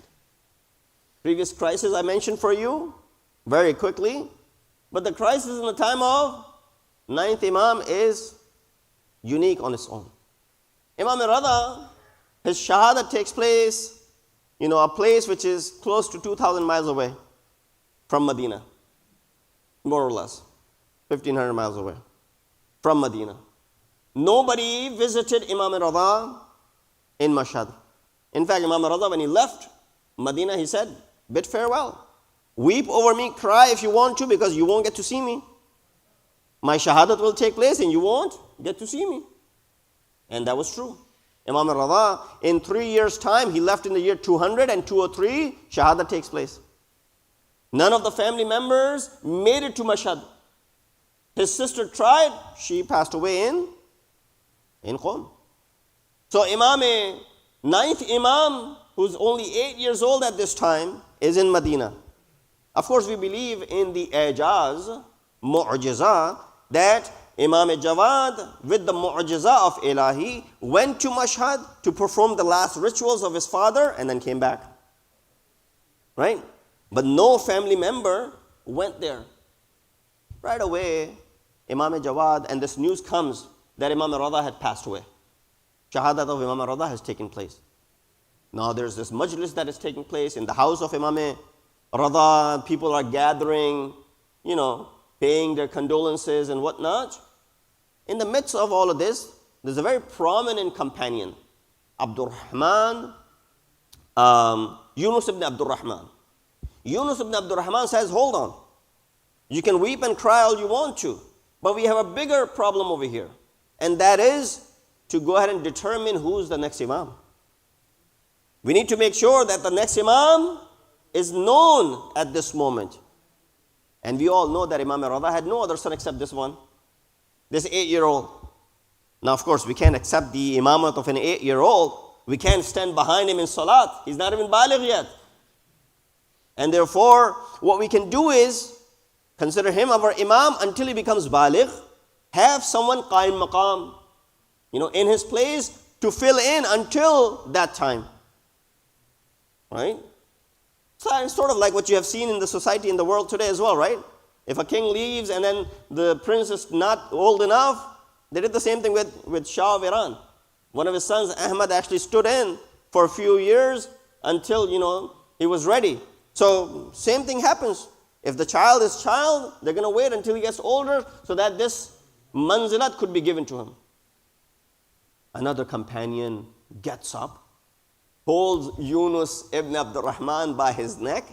Previous crisis I mentioned for you very quickly, but the crisis in the time of ninth Imam is unique on its own. Imam Rada, his Shahadat takes place, a place which is close to 2,000 miles away from Medina, more or less, 1,500 miles away from Medina. Nobody visited Imam Rada in Mashhad. In fact, Imam Rada, when he left Medina, he said, bid farewell. Weep over me, cry if you want to, because you won't get to see me. My Shahadat will take place and you won't get to see me. And that was true. Imam Rada, in 3 years' time, he left in the year 200 and 203, Shahadat takes place. None of the family members made it to Mashhad. His sister tried, she passed away in Qom. So ninth Imam, who's only 8 years old at this time, is in Medina. Of course, we believe in the Ijaz, Mu'jiza, that Imam Jawad, with the Mu'jiza of Ilahi, went to Mashhad to perform the last rituals of his father and then came back. Right? But no family member went there. Right away, Imam Jawad, and this news comes that Imam Rada had passed away. Shahadat of Imam Rada has taken place. Now there's this majlis that is taking place in the house of Imam Rada. People are gathering, paying their condolences and whatnot. In the midst of all of this, there's a very prominent companion, Abdurrahman, Yunus ibn Abdurrahman. Yunus ibn Abdurrahman says, hold on. You can weep and cry all you want to, but we have a bigger problem over here. And that is to go ahead and determine who's the next Imam. We need to make sure that the next Imam is known at this moment. And we all know that Imam Rada had no other son except this one, this 8-year-old. Now, of course, we can't accept the imamat of an 8-year-old. We can't stand behind him in salat. He's not even baligh yet. And therefore, what we can do is consider him our imam until he becomes baligh. Have someone qaim maqam, in his place to fill in until that time. Right? So it's sort of like what you have seen in the society in the world today as well, right? If a king leaves and then the prince is not old enough, they did the same thing with Shah of Iran. One of his sons, Ahmad, actually stood in for a few years until, he was ready. So same thing happens. If the child is child, they're going to wait until he gets older so that this manzilat could be given to him. Another companion gets up, holds Yunus ibn Abdurrahman by his neck,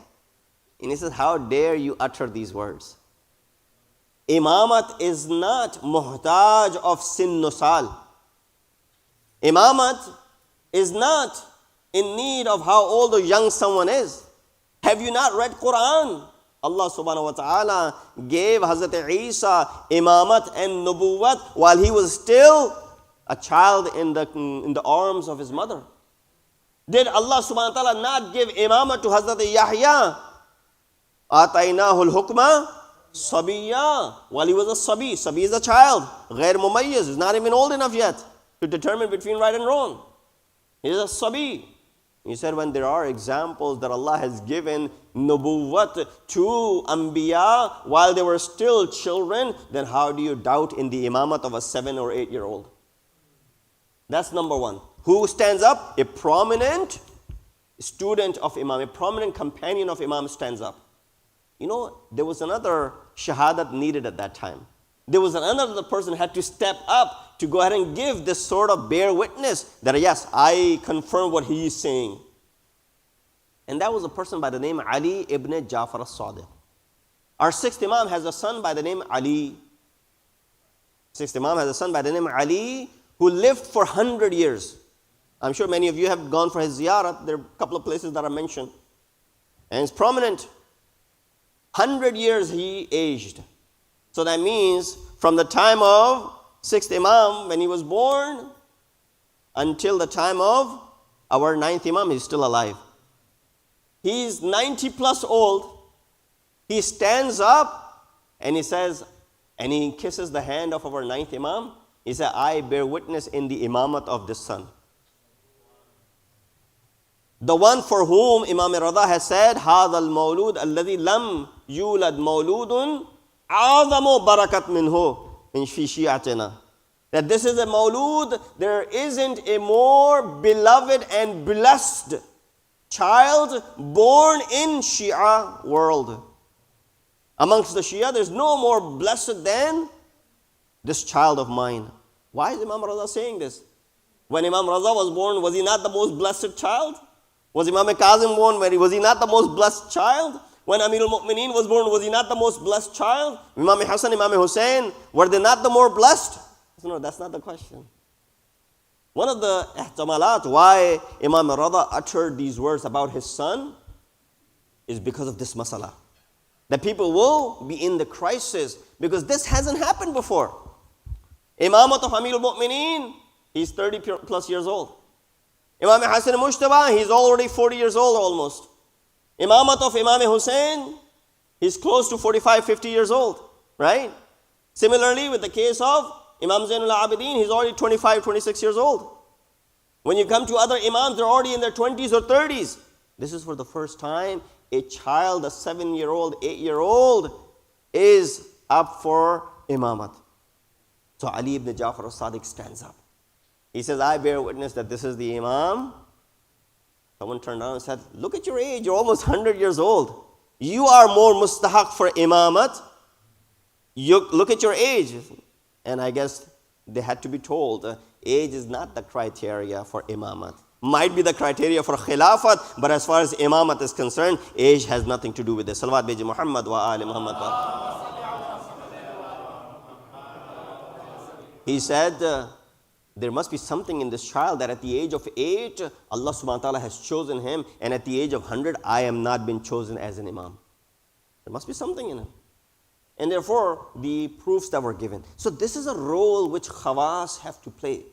and he says, how dare you utter these words? Imamat is not muhtaj of sin nusal. Imamat is not in need of how old or young someone is. Have you not read Quran? Allah subhanahu wa ta'ala gave Hazrat Isa imamat and nubuwwat while he was still a child in the arms of his mother. Did Allah subhanahu wa ta'ala not give imamat to Hazrat Yahya? Atainahu al-hukma sabiyya. While he was a sabi. Sabi is a child. Ghair mumayyiz. He's not even old enough yet to determine between right and wrong. He is a sabi. He said when there are examples that Allah has given nubuwwat to anbiya while they were still children, then how do you doubt in the imamat of a 7 or 8-year-old? That's number one. Who stands up? A prominent student of Imam, a prominent companion of Imam stands up. There was another shahadat needed at that time. There was another person had to step up to go ahead and give this sort of bear witness that yes, I confirm what he is saying. And that was a person by the name Ali ibn Jafar as-Sadiq. Our sixth Imam has a son by the name Ali. Sixth Imam has a son by the name Ali who lived for 100 years. I'm sure many of you have gone for his ziyarat. There are a couple of places that are mentioned. And it's prominent. 100 years he aged. So that means from the time of sixth Imam when he was born until the time of our ninth Imam, he's still alive. He's 90 plus old. He stands up and he says, and he kisses the hand of our ninth Imam. He said, I bear witness in the imamat of this son. The one for whom Imam Rada has said, هذا المولود الذي لم يولد مولود أعظم بركة منه من في شيعتنا. That this is a maulud, there isn't a more beloved and blessed child born in Shia world. Amongst the Shia, there's no more blessed than this child of mine. Why is Imam Raza saying this? When Imam Raza was born, was he not the most blessed child? Was Imam Kazim born, was he not the most blessed child? When Amirul Mu'mineen was born, was he not the most blessed child? Imam Hassan, Imam Hussein, were they not the more blessed? No, that's not the question. One of the ihtamalat why Imam Rada uttered these words about his son is because of this masala. That people will be in the crisis because this hasn't happened before. Imamat of Amirul Mu'mineen, he's 30 plus years old. Imam Hassan Mushtaba, he's already 40 years old almost. Imamat of Imam Hussein, he's close to 45, 50 years old, right? Similarly, with the case of Imam Zainul Abidin, he's already 25, 26 years old. When you come to other imams, they're already in their 20s or 30s. This is for the first time a child, a 7-year-old, 8-year-old, is up for imamat. So Ali ibn Ja'far al-Sadiq stands up. He says, I bear witness that this is the imam. Someone turned around and said, look at your age, you're almost 100 years old. You are more mustahaq for imamat. You look at your age. And I guess they had to be told, age is not the criteria for imamat. Might be the criteria for khilafat, but as far as imamat is concerned, age has nothing to do with it. Salawat beji Muhammad wa ali Muhammad. He said, there must be something in this child that at the age of 8, Allah subhanahu wa ta'ala has chosen him, and at the age of 100, I am not been chosen as an imam. There must be something in it. And therefore, the proofs that were given. So this is a role which khawas have to play.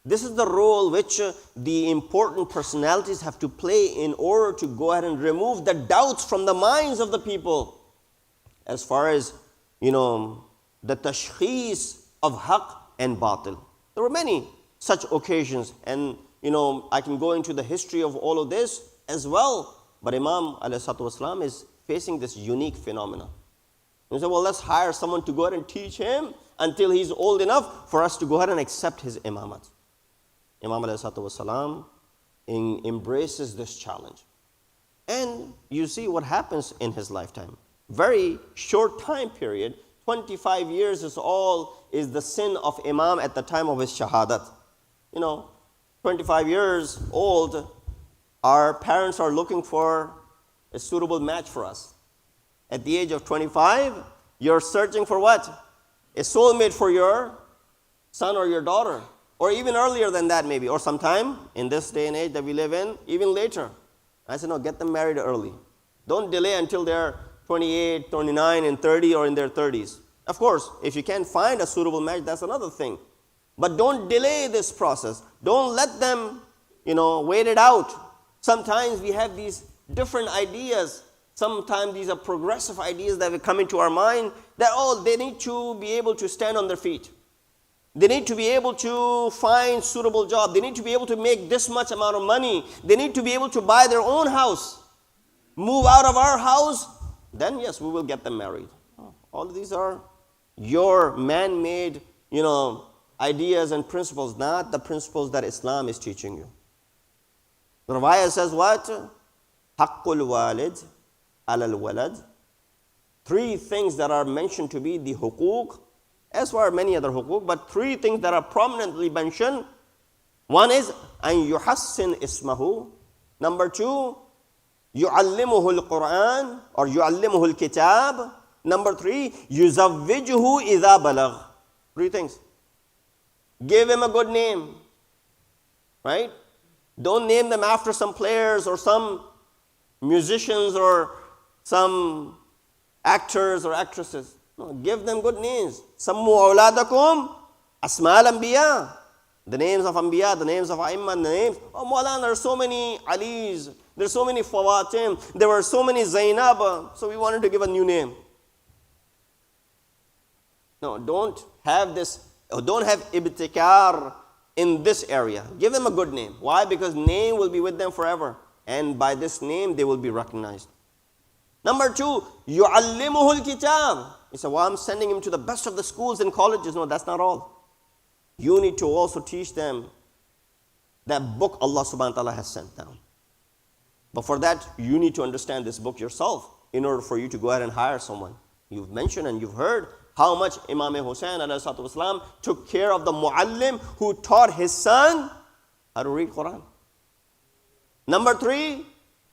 This is the role which the important personalities have to play in order to go ahead and remove the doubts from the minds of the people. As far as, the tashkhis of haqq and batil. There were many such occasions, and I can go into the history of all of this as well. But Imam ﷺ is facing this unique phenomenon. And he said, well, let's hire someone to go ahead and teach him until he's old enough for us to go ahead and accept his imamat. Imam ﷺ embraces this challenge. And you see what happens in his lifetime. Very short time period, 25 years is the sin of Imam at the time of his shahadat. 25 years old, our parents are looking for a suitable match for us. At the age of 25, you're searching for what? A soulmate for your son or your daughter. Or even earlier than that maybe. Or sometime in this day and age that we live in, even later. I said, no, get them married early. Don't delay until they're 28, 29, and 30 or in their 30s. Of course, if you can't find a suitable match, that's another thing. But don't delay this process. Don't let them, wait it out. Sometimes we have these different ideas. Sometimes these are progressive ideas that will come into our mind that, they need to be able to stand on their feet. They need to be able to find suitable job. They need to be able to make this much amount of money. They need to be able to buy their own house. Move out of our house. Then yes, we will get them married. All of these are your man-made, ideas and principles, not the principles that Islam is teaching you. The Ravaya says what? Haqqul walid alal walad. 3 things that are mentioned to be the huquq, as well as many other huquq, but 3 things that are prominently mentioned. One is an yuhassin ismahu. Number 2, yu'allimuhu al-Quran or yu'allimuhu al-kitab. Number 3, yuzawwijuhu idha balagh. 3 things. Give him a good name, right? Don't name them after some players or some musicians or some actors or actresses. No, give them good names. Sammu awladakum asma'al anbiya. The names of anbiya, the names of a'imman, the names. Oh, Maulana, there are so many Alis. There are so many Fawatim. There were so many Zainab. So we wanted to give a new name. No, don't have this Don't have ibtikar in this area. Give them a good name. Why? Because name will be with them forever. And by this name, they will be recognized. Number two, يُعَلِّمُهُ الْكِتَابِ. He said, well, I'm sending him to the best of the schools and colleges. No, that's not all. You need to also teach them that book Allah subhanahu wa ta'ala has sent down. But for that, you need to understand this book yourself in order for you to go ahead and hire someone. You've mentioned and you've heard how much Imam Hussain ﷺ took care of the muallim who taught his son how to read Quran. Number three,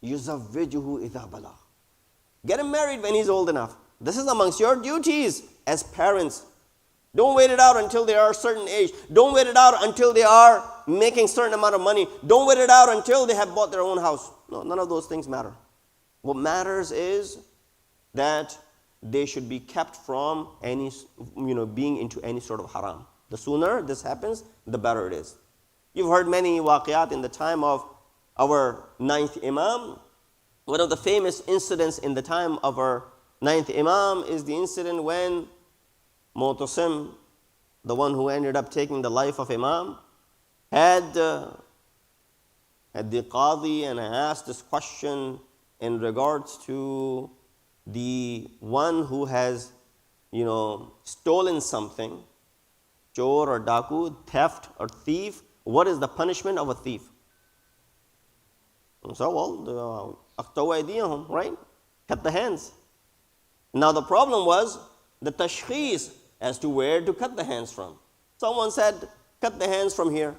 يُزَوِّجُهُ إِذَا بَلَغَ. Get him married when he's old enough. This is amongst your duties as parents. Don't wait it out until they are a certain age. Don't wait it out until they are making certain amount of money. Don't wait it out until they have bought their own house. No, none of those things matter. What matters is that they should be kept from any, being into any sort of haram. The sooner this happens, the better it is. You've heard many waqiyat in the time of our 9th Imam. One of the famous incidents in the time of our 9th Imam is the incident when Mu'tasim, the one who ended up taking the life of Imam, had the Qadi and asked this question in regards to the one who has, stolen something, chor or daku, theft or thief. What is the punishment of a thief? So, well, right? Cut the hands. Now the problem was the tashkhis as to where to cut the hands from. Someone said, cut the hands from here.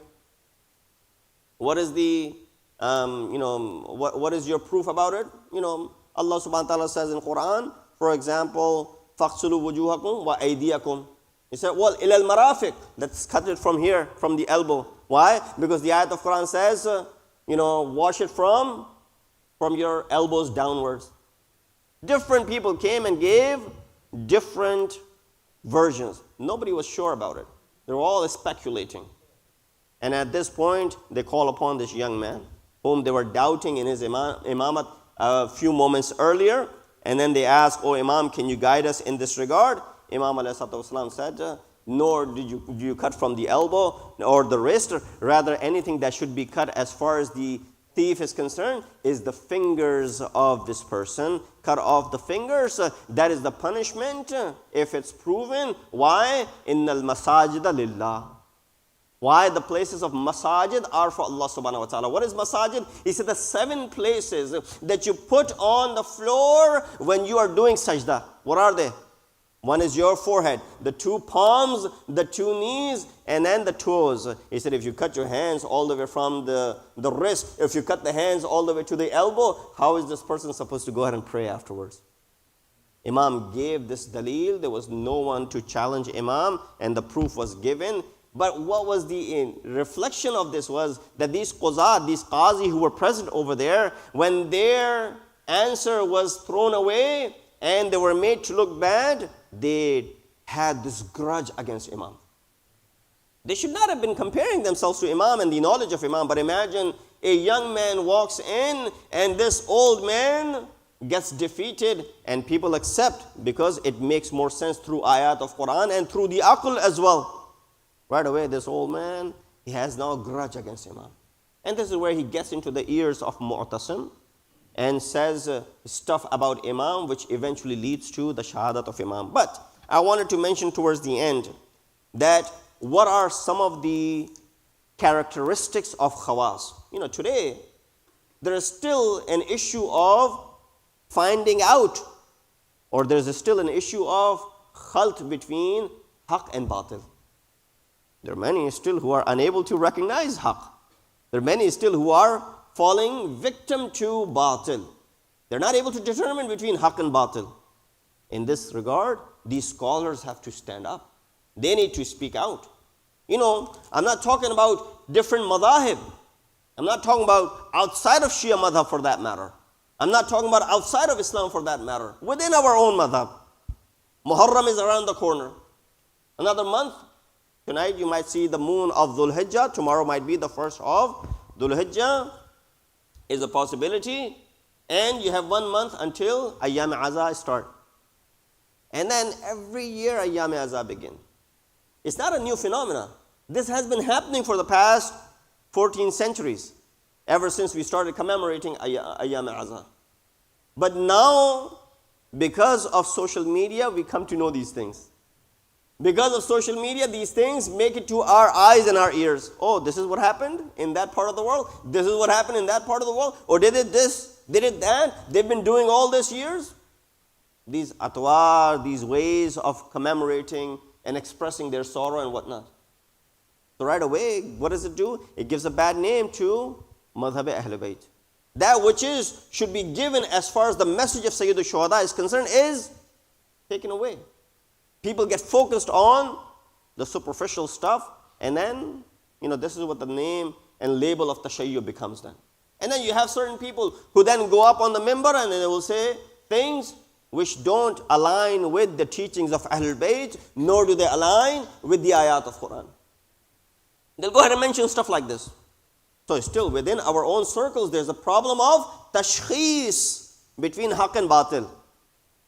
What is the, what is your proof about it? Allah subhanahu wa ta'ala says in Quran, for example, فَاقْسُلُوا وُجُوهَكُمْ وَأَيْدِيَكُمْ. He said, well, إِلَى الْمَرَافِقِ. Let's cut it from here, from the elbow. Why? Because the ayat of Quran says, wash it from your elbows downwards. Different people came and gave different versions. Nobody was sure about it. They were all speculating. And at this point, they call upon this young man, whom they were doubting in his imamat a few moments earlier. And then they ask, oh Imam, can you guide us in this regard? Imam ﷺ said, nor did you cut from the elbow or the wrist. Rather, anything that should be cut as far as the thief is concerned is the fingers of this person. Cut off the fingers. That is the punishment if it's proven. Why? Innal masajida lillah. Why? The places of masajid are for Allah subhanahu wa ta'ala. What is masajid? He said the 7 places that you put on the floor when you are doing sajda. What are they? One is your forehead, the 2 palms, the 2 knees, and then the toes. He said if you cut your hands all the way from the wrist, if you cut the hands all the way to the elbow, how is this person supposed to go ahead and pray afterwards? Imam gave this dalil. There was no one to challenge Imam, and the proof was given. But what was the reflection of this was that these quzat, these qazi who were present over there, when their answer was thrown away and they were made to look bad, they had this grudge against Imam. They should not have been comparing themselves to Imam and the knowledge of Imam, but imagine a young man walks in and this old man gets defeated, and people accept because it makes more sense through ayat of Quran and through the aql as well. Right away, this old man, he has now a grudge against Imam. And this is where he gets into the ears of Mu'tasim and says stuff about Imam, which eventually leads to the Shahadat of Imam. But I wanted to mention towards the end that what are some of the characteristics of Khawas. Today, there is still an issue of finding out, or there is still an issue of khalt between haq and batil. There are many still who are unable to recognize haq. There are many still who are falling victim to batil. They're not able to determine between haq and batil. In this regard, these scholars have to stand up. They need to speak out. I'm not talking about different madhahib. I'm not talking about outside of Shia madhab for that matter. I'm not talking about outside of Islam for that matter. Within our own madhab. Muharram is around the corner. Another month. Tonight you might see the moon of Dhul Hijjah. Tomorrow might be the first of Dhul Hijjah. Is a possibility. And you have 1 month until Ayyam Azah start. And then every year Ayyam Azah begin. It's not a new phenomenon. This has been happening for the past 14 centuries, ever since we started commemorating Ayyam Azha. But now, because of social media, we come to know these things. Because of social media, these things make it to our eyes and our ears. Oh, this is what happened in that part of the world. This is what happened in that part of the world. Or they did this, they did that. They've been doing all this years. These atwar, these ways of commemorating and expressing their sorrow and whatnot. So right away, what does it do? It gives a bad name to Madhab Ahlul Bayt. That which should be given as far as the message of Sayyid al-Shuhada is concerned is taken away. People get focused on the superficial stuff, and then, this is what the name and label of Tashayyu becomes then. And then you have certain people who then go up on the mimbar and they will say things which don't align with the teachings of Ahlul Bayt, nor do they align with the ayat of Quran. They'll go ahead and mention stuff like this. So still within our own circles, there's a problem of tashkhis between haqq and batil.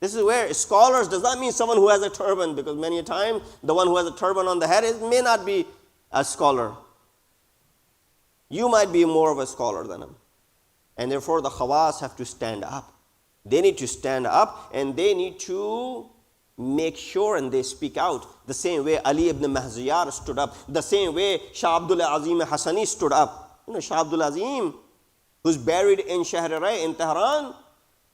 This is where scholars does not mean someone who has a turban, because many a time the one who has a turban on the head may not be a scholar. You might be more of a scholar than him. And therefore the khawas have to stand up. They need to stand up and they need to make sure and they speak out. The same way Ali ibn Mahziyar stood up. The same way Shah Abdul Azim Hassani stood up. Shah Abdul Azim, who's buried in Shahadat in Tehran,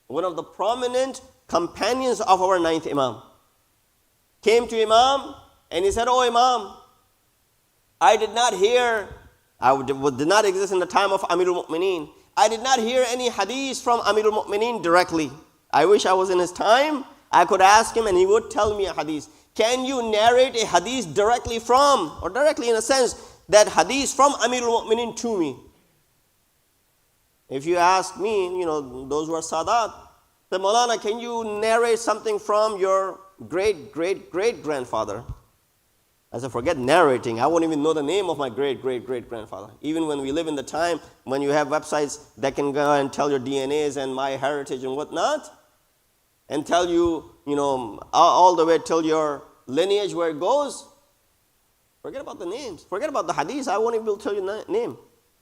one of the prominent companions of our 9th Imam, came to Imam and he said, "Oh Imam, I did not hear, did not exist in the time of Amirul Mu'mineen. I did not hear any hadith from Amirul Mu'mineen directly. I wish I was in his time. I could ask him and he would tell me a hadith. Can you narrate a hadith directly from, or directly in a sense, that hadith from Amirul Mu'mineen to me?" If you ask me, those who are Sadat, the Maulana, can you narrate something from your great-great-great-grandfather? I said, forget narrating. I won't even know the name of my great-great-great-grandfather. Even when we live in the time when you have websites that can go and tell your DNAs and my heritage and whatnot, and tell you, all the way till your lineage where it goes, forget about the names. Forget about the hadith. I won't even be able to tell you the name.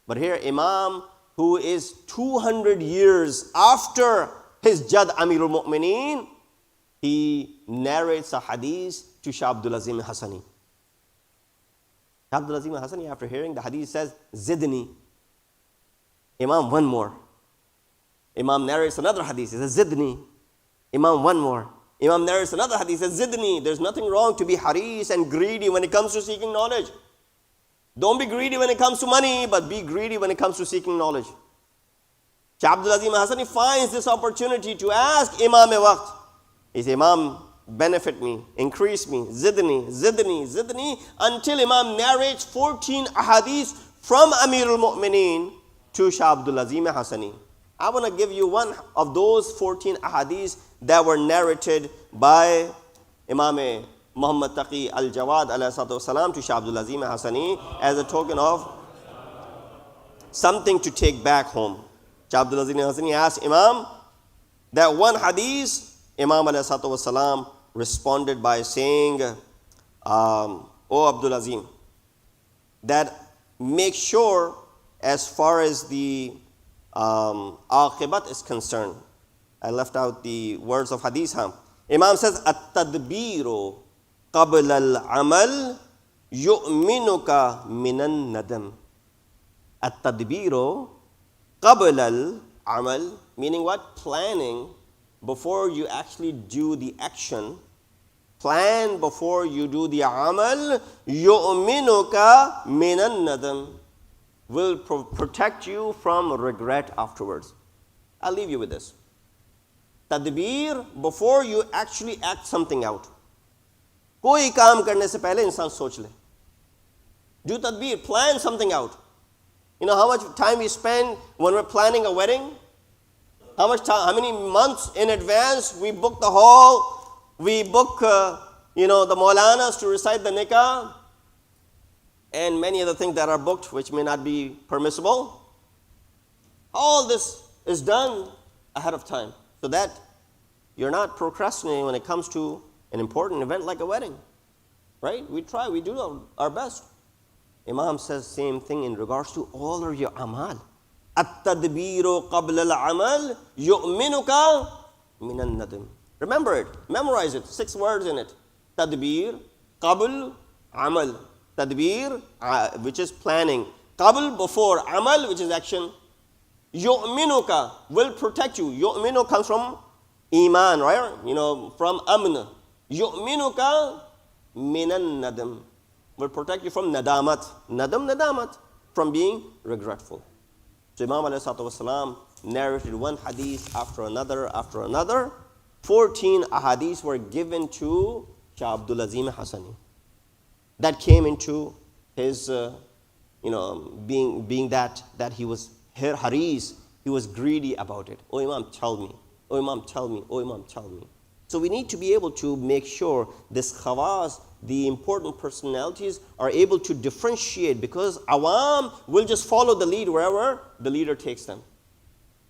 But here, Imam, who is 200 years after his Jad Amirul Mu'mineen, he narrates a hadith to Shah Abdul Azim Hassani. Shah Abdul Azim Hassani, after hearing the hadith, says, "Zidni." Imam, one more. Imam narrates another hadith, he says, "Zidni." Imam, one more. Imam narrates another hadith, he says, "Zidni." There's nothing wrong to be haris and greedy when it comes to seeking knowledge. Don't be greedy when it comes to money, but be greedy when it comes to seeking knowledge. Shah Abdul Azim Hassani finds this opportunity to ask Imam Waqt. He says, "Imam, benefit me, increase me, zidni, zidni, zidni," until Imam narrates 14 ahadith from Amirul Mu'mineen to Shah Abdul Azim Hassani. I want to give you one of those 14 ahadith that were narrated by Imam Muhammad Taqi al-Jawad alayhi to Shah Abdul Azim Hassani as a token of something to take back home. Shah Abdul Azim Hassani asked Imam that one hadith. Imam alayhi responded by saying, "O Abdul Azim, that make sure as far as the aqibat is concerned." I left out the words of hadith. Imam says, "At-tadbiru qabla al-amal yu'minuka minan nadam." At-tadbiru qabla al-amal, meaning what? Planning before you actually do the action. Plan before you do the amal. yu'minuka minan nadam, will protect you from regret afterwards. I'll leave you with this. Tadbir, before you actually act something out. Koi kaam karne se pehle insan soch le. Do tadbir, plan something out. You know how much time we spend when we're planning a wedding? How much time, how many months in advance we book the hall, we book, the Maulanas to recite the nikah, and many other things that are booked which may not be permissible. All this is done ahead of time so that you're not procrastinating when it comes to an important event like a wedding. right? We try, we do our best. Imam says same thing in regards to all of your amal. At-tadbiru qabla al-amal yu'minuka minan nadim. Remember it, memorize it, 6 words in it. Tadbir, qabl, amal. Tadbir, which is planning. Qabl, before. Amal, which is action. Yu'minuka, will protect you. Yu'minu comes from iman, right? From amn. Yu'minuka minan nadim. Will protect you from nadamat. Nadamat, from being regretful. So Imam ﷺ narrated one hadith after another. 14 ahadith were given to Shah Abdul Azim Hassani. That came into his, being that he was haris, he was greedy about it. Oh Imam, tell me. Oh Imam, tell me. Oh Imam, tell me. So we need to be able to make sure this khawas, the important personalities, are able to differentiate, because awam will just follow the lead wherever the leader takes them.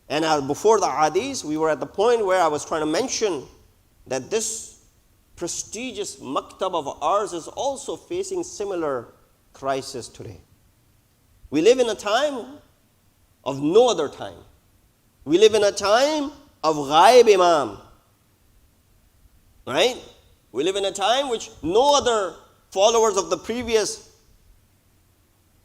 And before the hadith, we were at the point where I was trying to mention that this prestigious maktab of ours is also facing similar crisis today. We live in a time of no other time. We live in a time of ghaib imam. Right? We live in a time which no other followers of the previous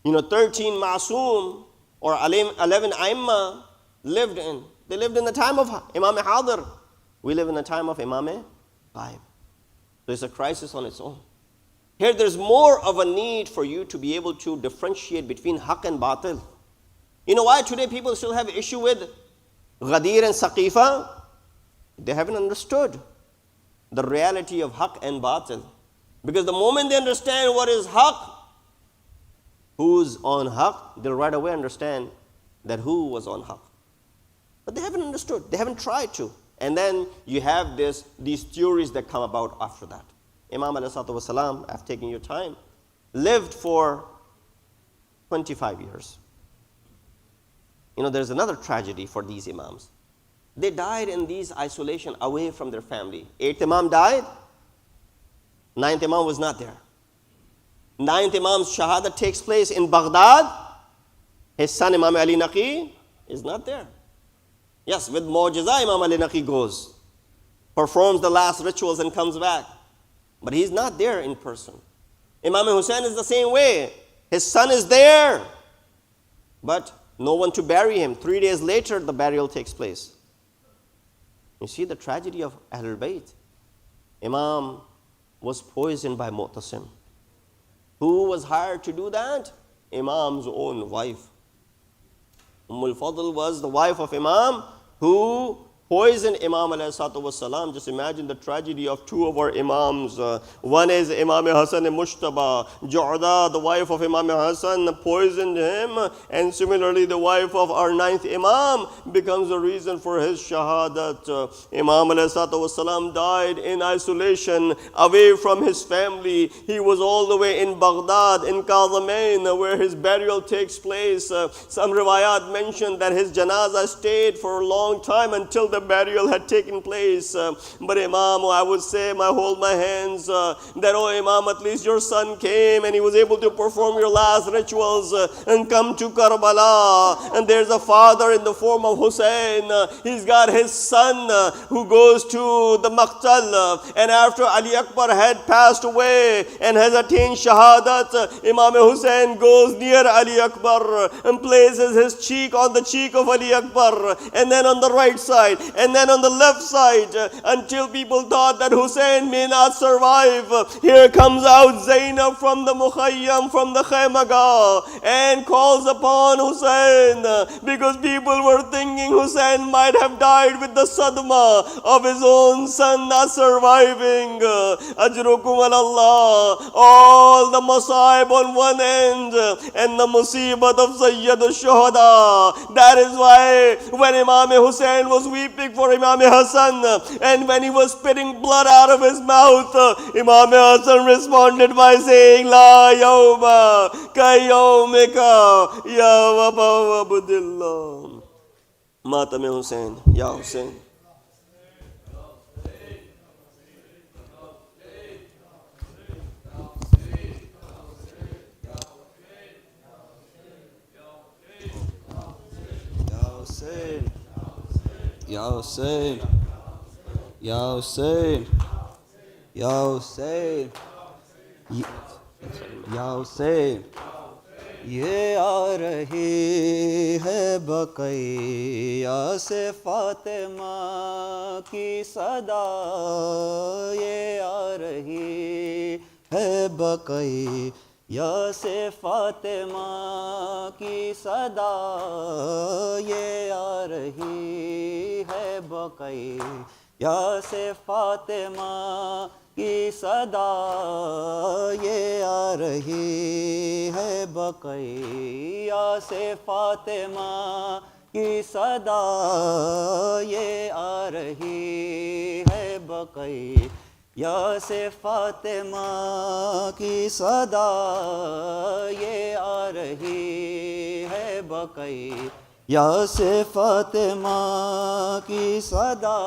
13 Masoom or 11 Aimma lived in. They lived in the time of Imam Hadir. We live in the time of Imam Ghaib. There's a crisis on its own. Here there's more of a need for you to be able to differentiate between haq and batil. You know why today people still have issue with Ghadir and Saqifa? They haven't understood the reality of haq and batil. Because the moment they understand what is haq, who's on haq, they'll right away understand that who was on haq. But they haven't understood. They haven't tried to. And then you have these theories that come about after that. Imam ﷺ, I've taken your time, lived for 25 years. There's another tragedy for these imams. They died in these isolation, away from their family. 8th Imam died. 9th Imam was not there. 9th Imam's Shahadat takes place in Baghdad. His son Imam Ali Naqi is not there. Yes, with Mu'jiza, Imam Ali Naqi goes, performs the last rituals and comes back. But he's not there in person. Imam Hussein is the same way. His son is there, but no one to bury him. 3 days later, the burial takes place. You see the tragedy of Ahlul Bayt. Imam was poisoned by Mu'tasim. Who was hired to do that? Imam's own wife. Ummul Fadl was the wife of Imam who poisoned Imam ﷺ. Just imagine the tragedy of 2 of our Imams. One is Imam Hassan Mushtaba. Ju'da, the wife of Imam Hassan, poisoned him. And similarly, the wife of our 9th Imam becomes the reason for his shahadat. Imam ﷺ died in isolation, away from his family. He was all the way in Baghdad, in Qazamain, where his burial takes place. Some riwayat mentioned that his janazah stayed for a long time until the burial had taken place. But Imam, I would say, I hold my hands, that, oh Imam, at least your son came and he was able to perform your last rituals and come to Karbala. And there's a father in the form of Hussein. He's got his son who goes to the Maqtal. And after Ali Akbar had passed away and has attained Shahadat, Imam Hussein goes near Ali Akbar and places his cheek on the cheek of Ali Akbar, and then on the right side, and then on the left side, until people thought that Hussein may not survive. Here comes out Zainab from the Mukhayyam, from the Khaymaga, and calls upon Hussein, because people were thinking Hussein might have died with the sadma of his own son not surviving. Ajrukum Allah, all the masaib on one end and the musibat of Sayyid al-Shuhada. That is why when Imam Hussein was weeping for Imam Hassan, and when he was spitting blood out of his mouth, Imam Hassan responded by saying, La yawma ka yawmika ya waba abdillah. Matam Hussein, Ya Hussein. یا حسین یا حسین یا حسین یا حسین یہ آ رہی ہے بقیہ سے فاطمہ کی صدا، یہ آ رہی ہے بقیہ سے فاطمہ کی صدا، یہ آ رہی ہے بقیہ سے فاطمہ کی صدا، یہ آ رہی ہے بقیہ سے فاطمہ کی صدا، یہ آ رہی ہے بقیہ سے فاطمہ کی صدا، یہ آ رہی ہے بقیہ سے فاطمہ کی صدا،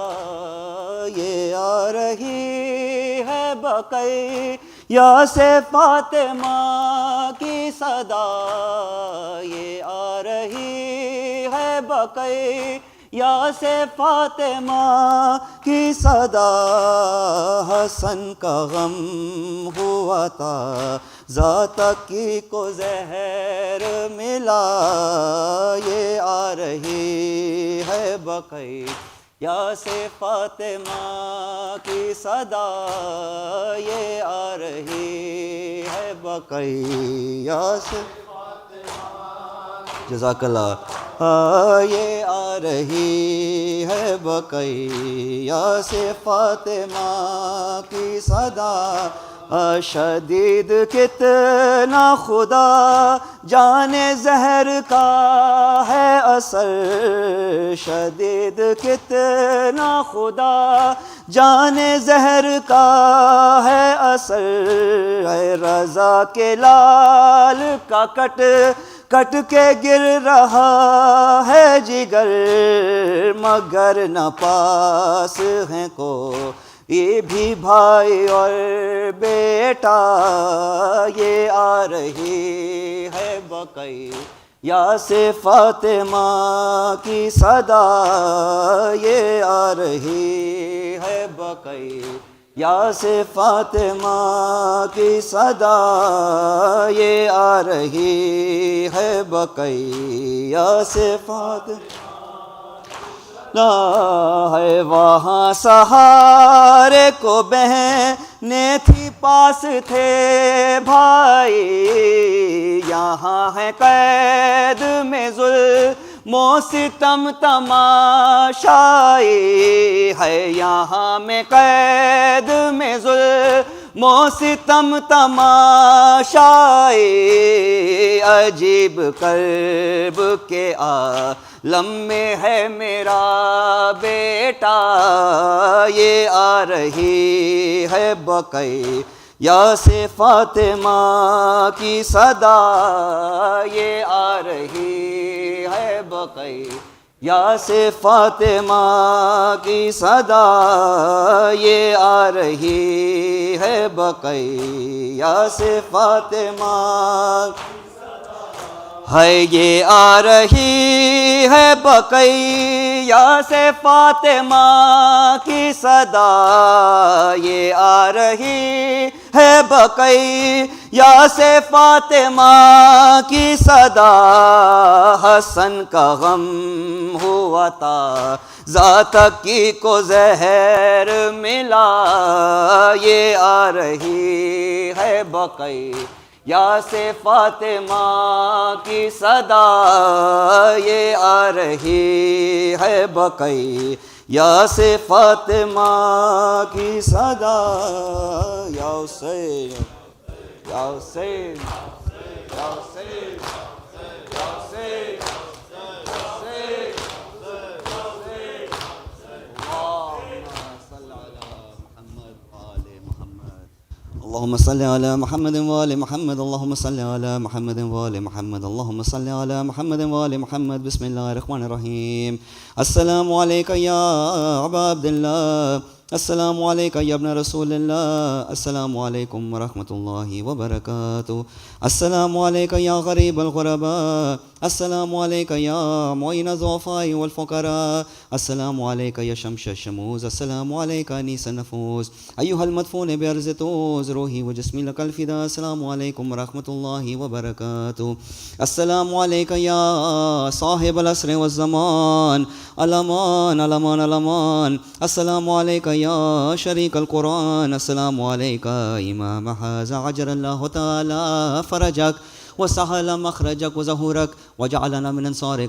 یہ آ رہی ہے بقیہ سے فاطمہ کی صدا، یہ آ رہی ہے بقیہ سے فاطمہ کی صدا، حسن کا غم ہوا تھا تقی کو زہر ملا، یہ آ رہی ہے بقیہ سے فاطمہ کی صدا، یہ آ رہی ہے بقیہ سے جزاک اللہ، یہ آ رہی ہے بقیہ سے فاطمہ کی صدا، شدید کتنا خدا جانے زہر کا ہے اثر، شدید کتنا خدا جانے زہر کا ہے اثر، اے رضا کے لال کا کٹ کے گر رہا ہے جگر، مگر نہ پاس ہیں کو یہ بھی بھائی اور بیٹا، یہ آ رہی ہے بقیہ سے فاطمہ کی صدا، یہ آ رہی ہے بقیہ سے فاطمہ کی صدا، یہ آ رہی ہے بقیہ سے فاطمہ ہے، وہاں سہارے کو بہنیں تھی پاس تھے بھائی، یہاں ہے قید میں ظلم و ستم تماشائی، ہے یہاں میں قید میں ظلم و ستم تماشائی، عجیب کرب کے عالم میں ہے میرا بیٹا، یہ آ رہی ہے بقیہ سے فاطمہ کی صدا، یہ آ رہی ہے بقیہ سے فاطمہ کی صدا، یہ آ رہی ہے بقیہ سے فاطمہ ہے، یہ آ رہی ہے بقیہ سے فاطمہ کی صدا، یہ آ رہی ہے بقیہ سے فاطمہ کی صدا، حسن کا غم ہوا تھا تقی کو زہر ملا، یہ آ رہی ہے بقیہ سے فاطمہ کی صدا، یہ آ رہی ہے بقیہ سے فاطمہ کی صدا، یا حسین یا حسین یا حسین یا حسین اللهم صل على محمد وآل محمد، اللهم صل على محمد وآل محمد، اللهم صل على محمد وآل محمد، بسم الله الرحمن الرحيم، السلام عليك يا أبا عبد الله، السلام عليك يا ابن رسول الله. السلام عليكم ورحمة الله وبركاته. السلام عليك يا غريب الغرباء. السلام عليك يا معين الضعفاء والفقراء. السلام عليك يا شمس الشموس. السلام عليك أنيس النفوس. أيها المدفون بأرض طوز، روحي وجسمي لك الفداء. السلام عليكم ورحمة الله وبركاته. السلام عليك يا صاحب العصر والزمان. الأمان الأمان الأمان. السلام عليك يا شريك القرآن. السلام عليك إمام هذا، عجل الله تعالى فرجك وسهل مخرجك وظهورك وجعلنا من أنصارك.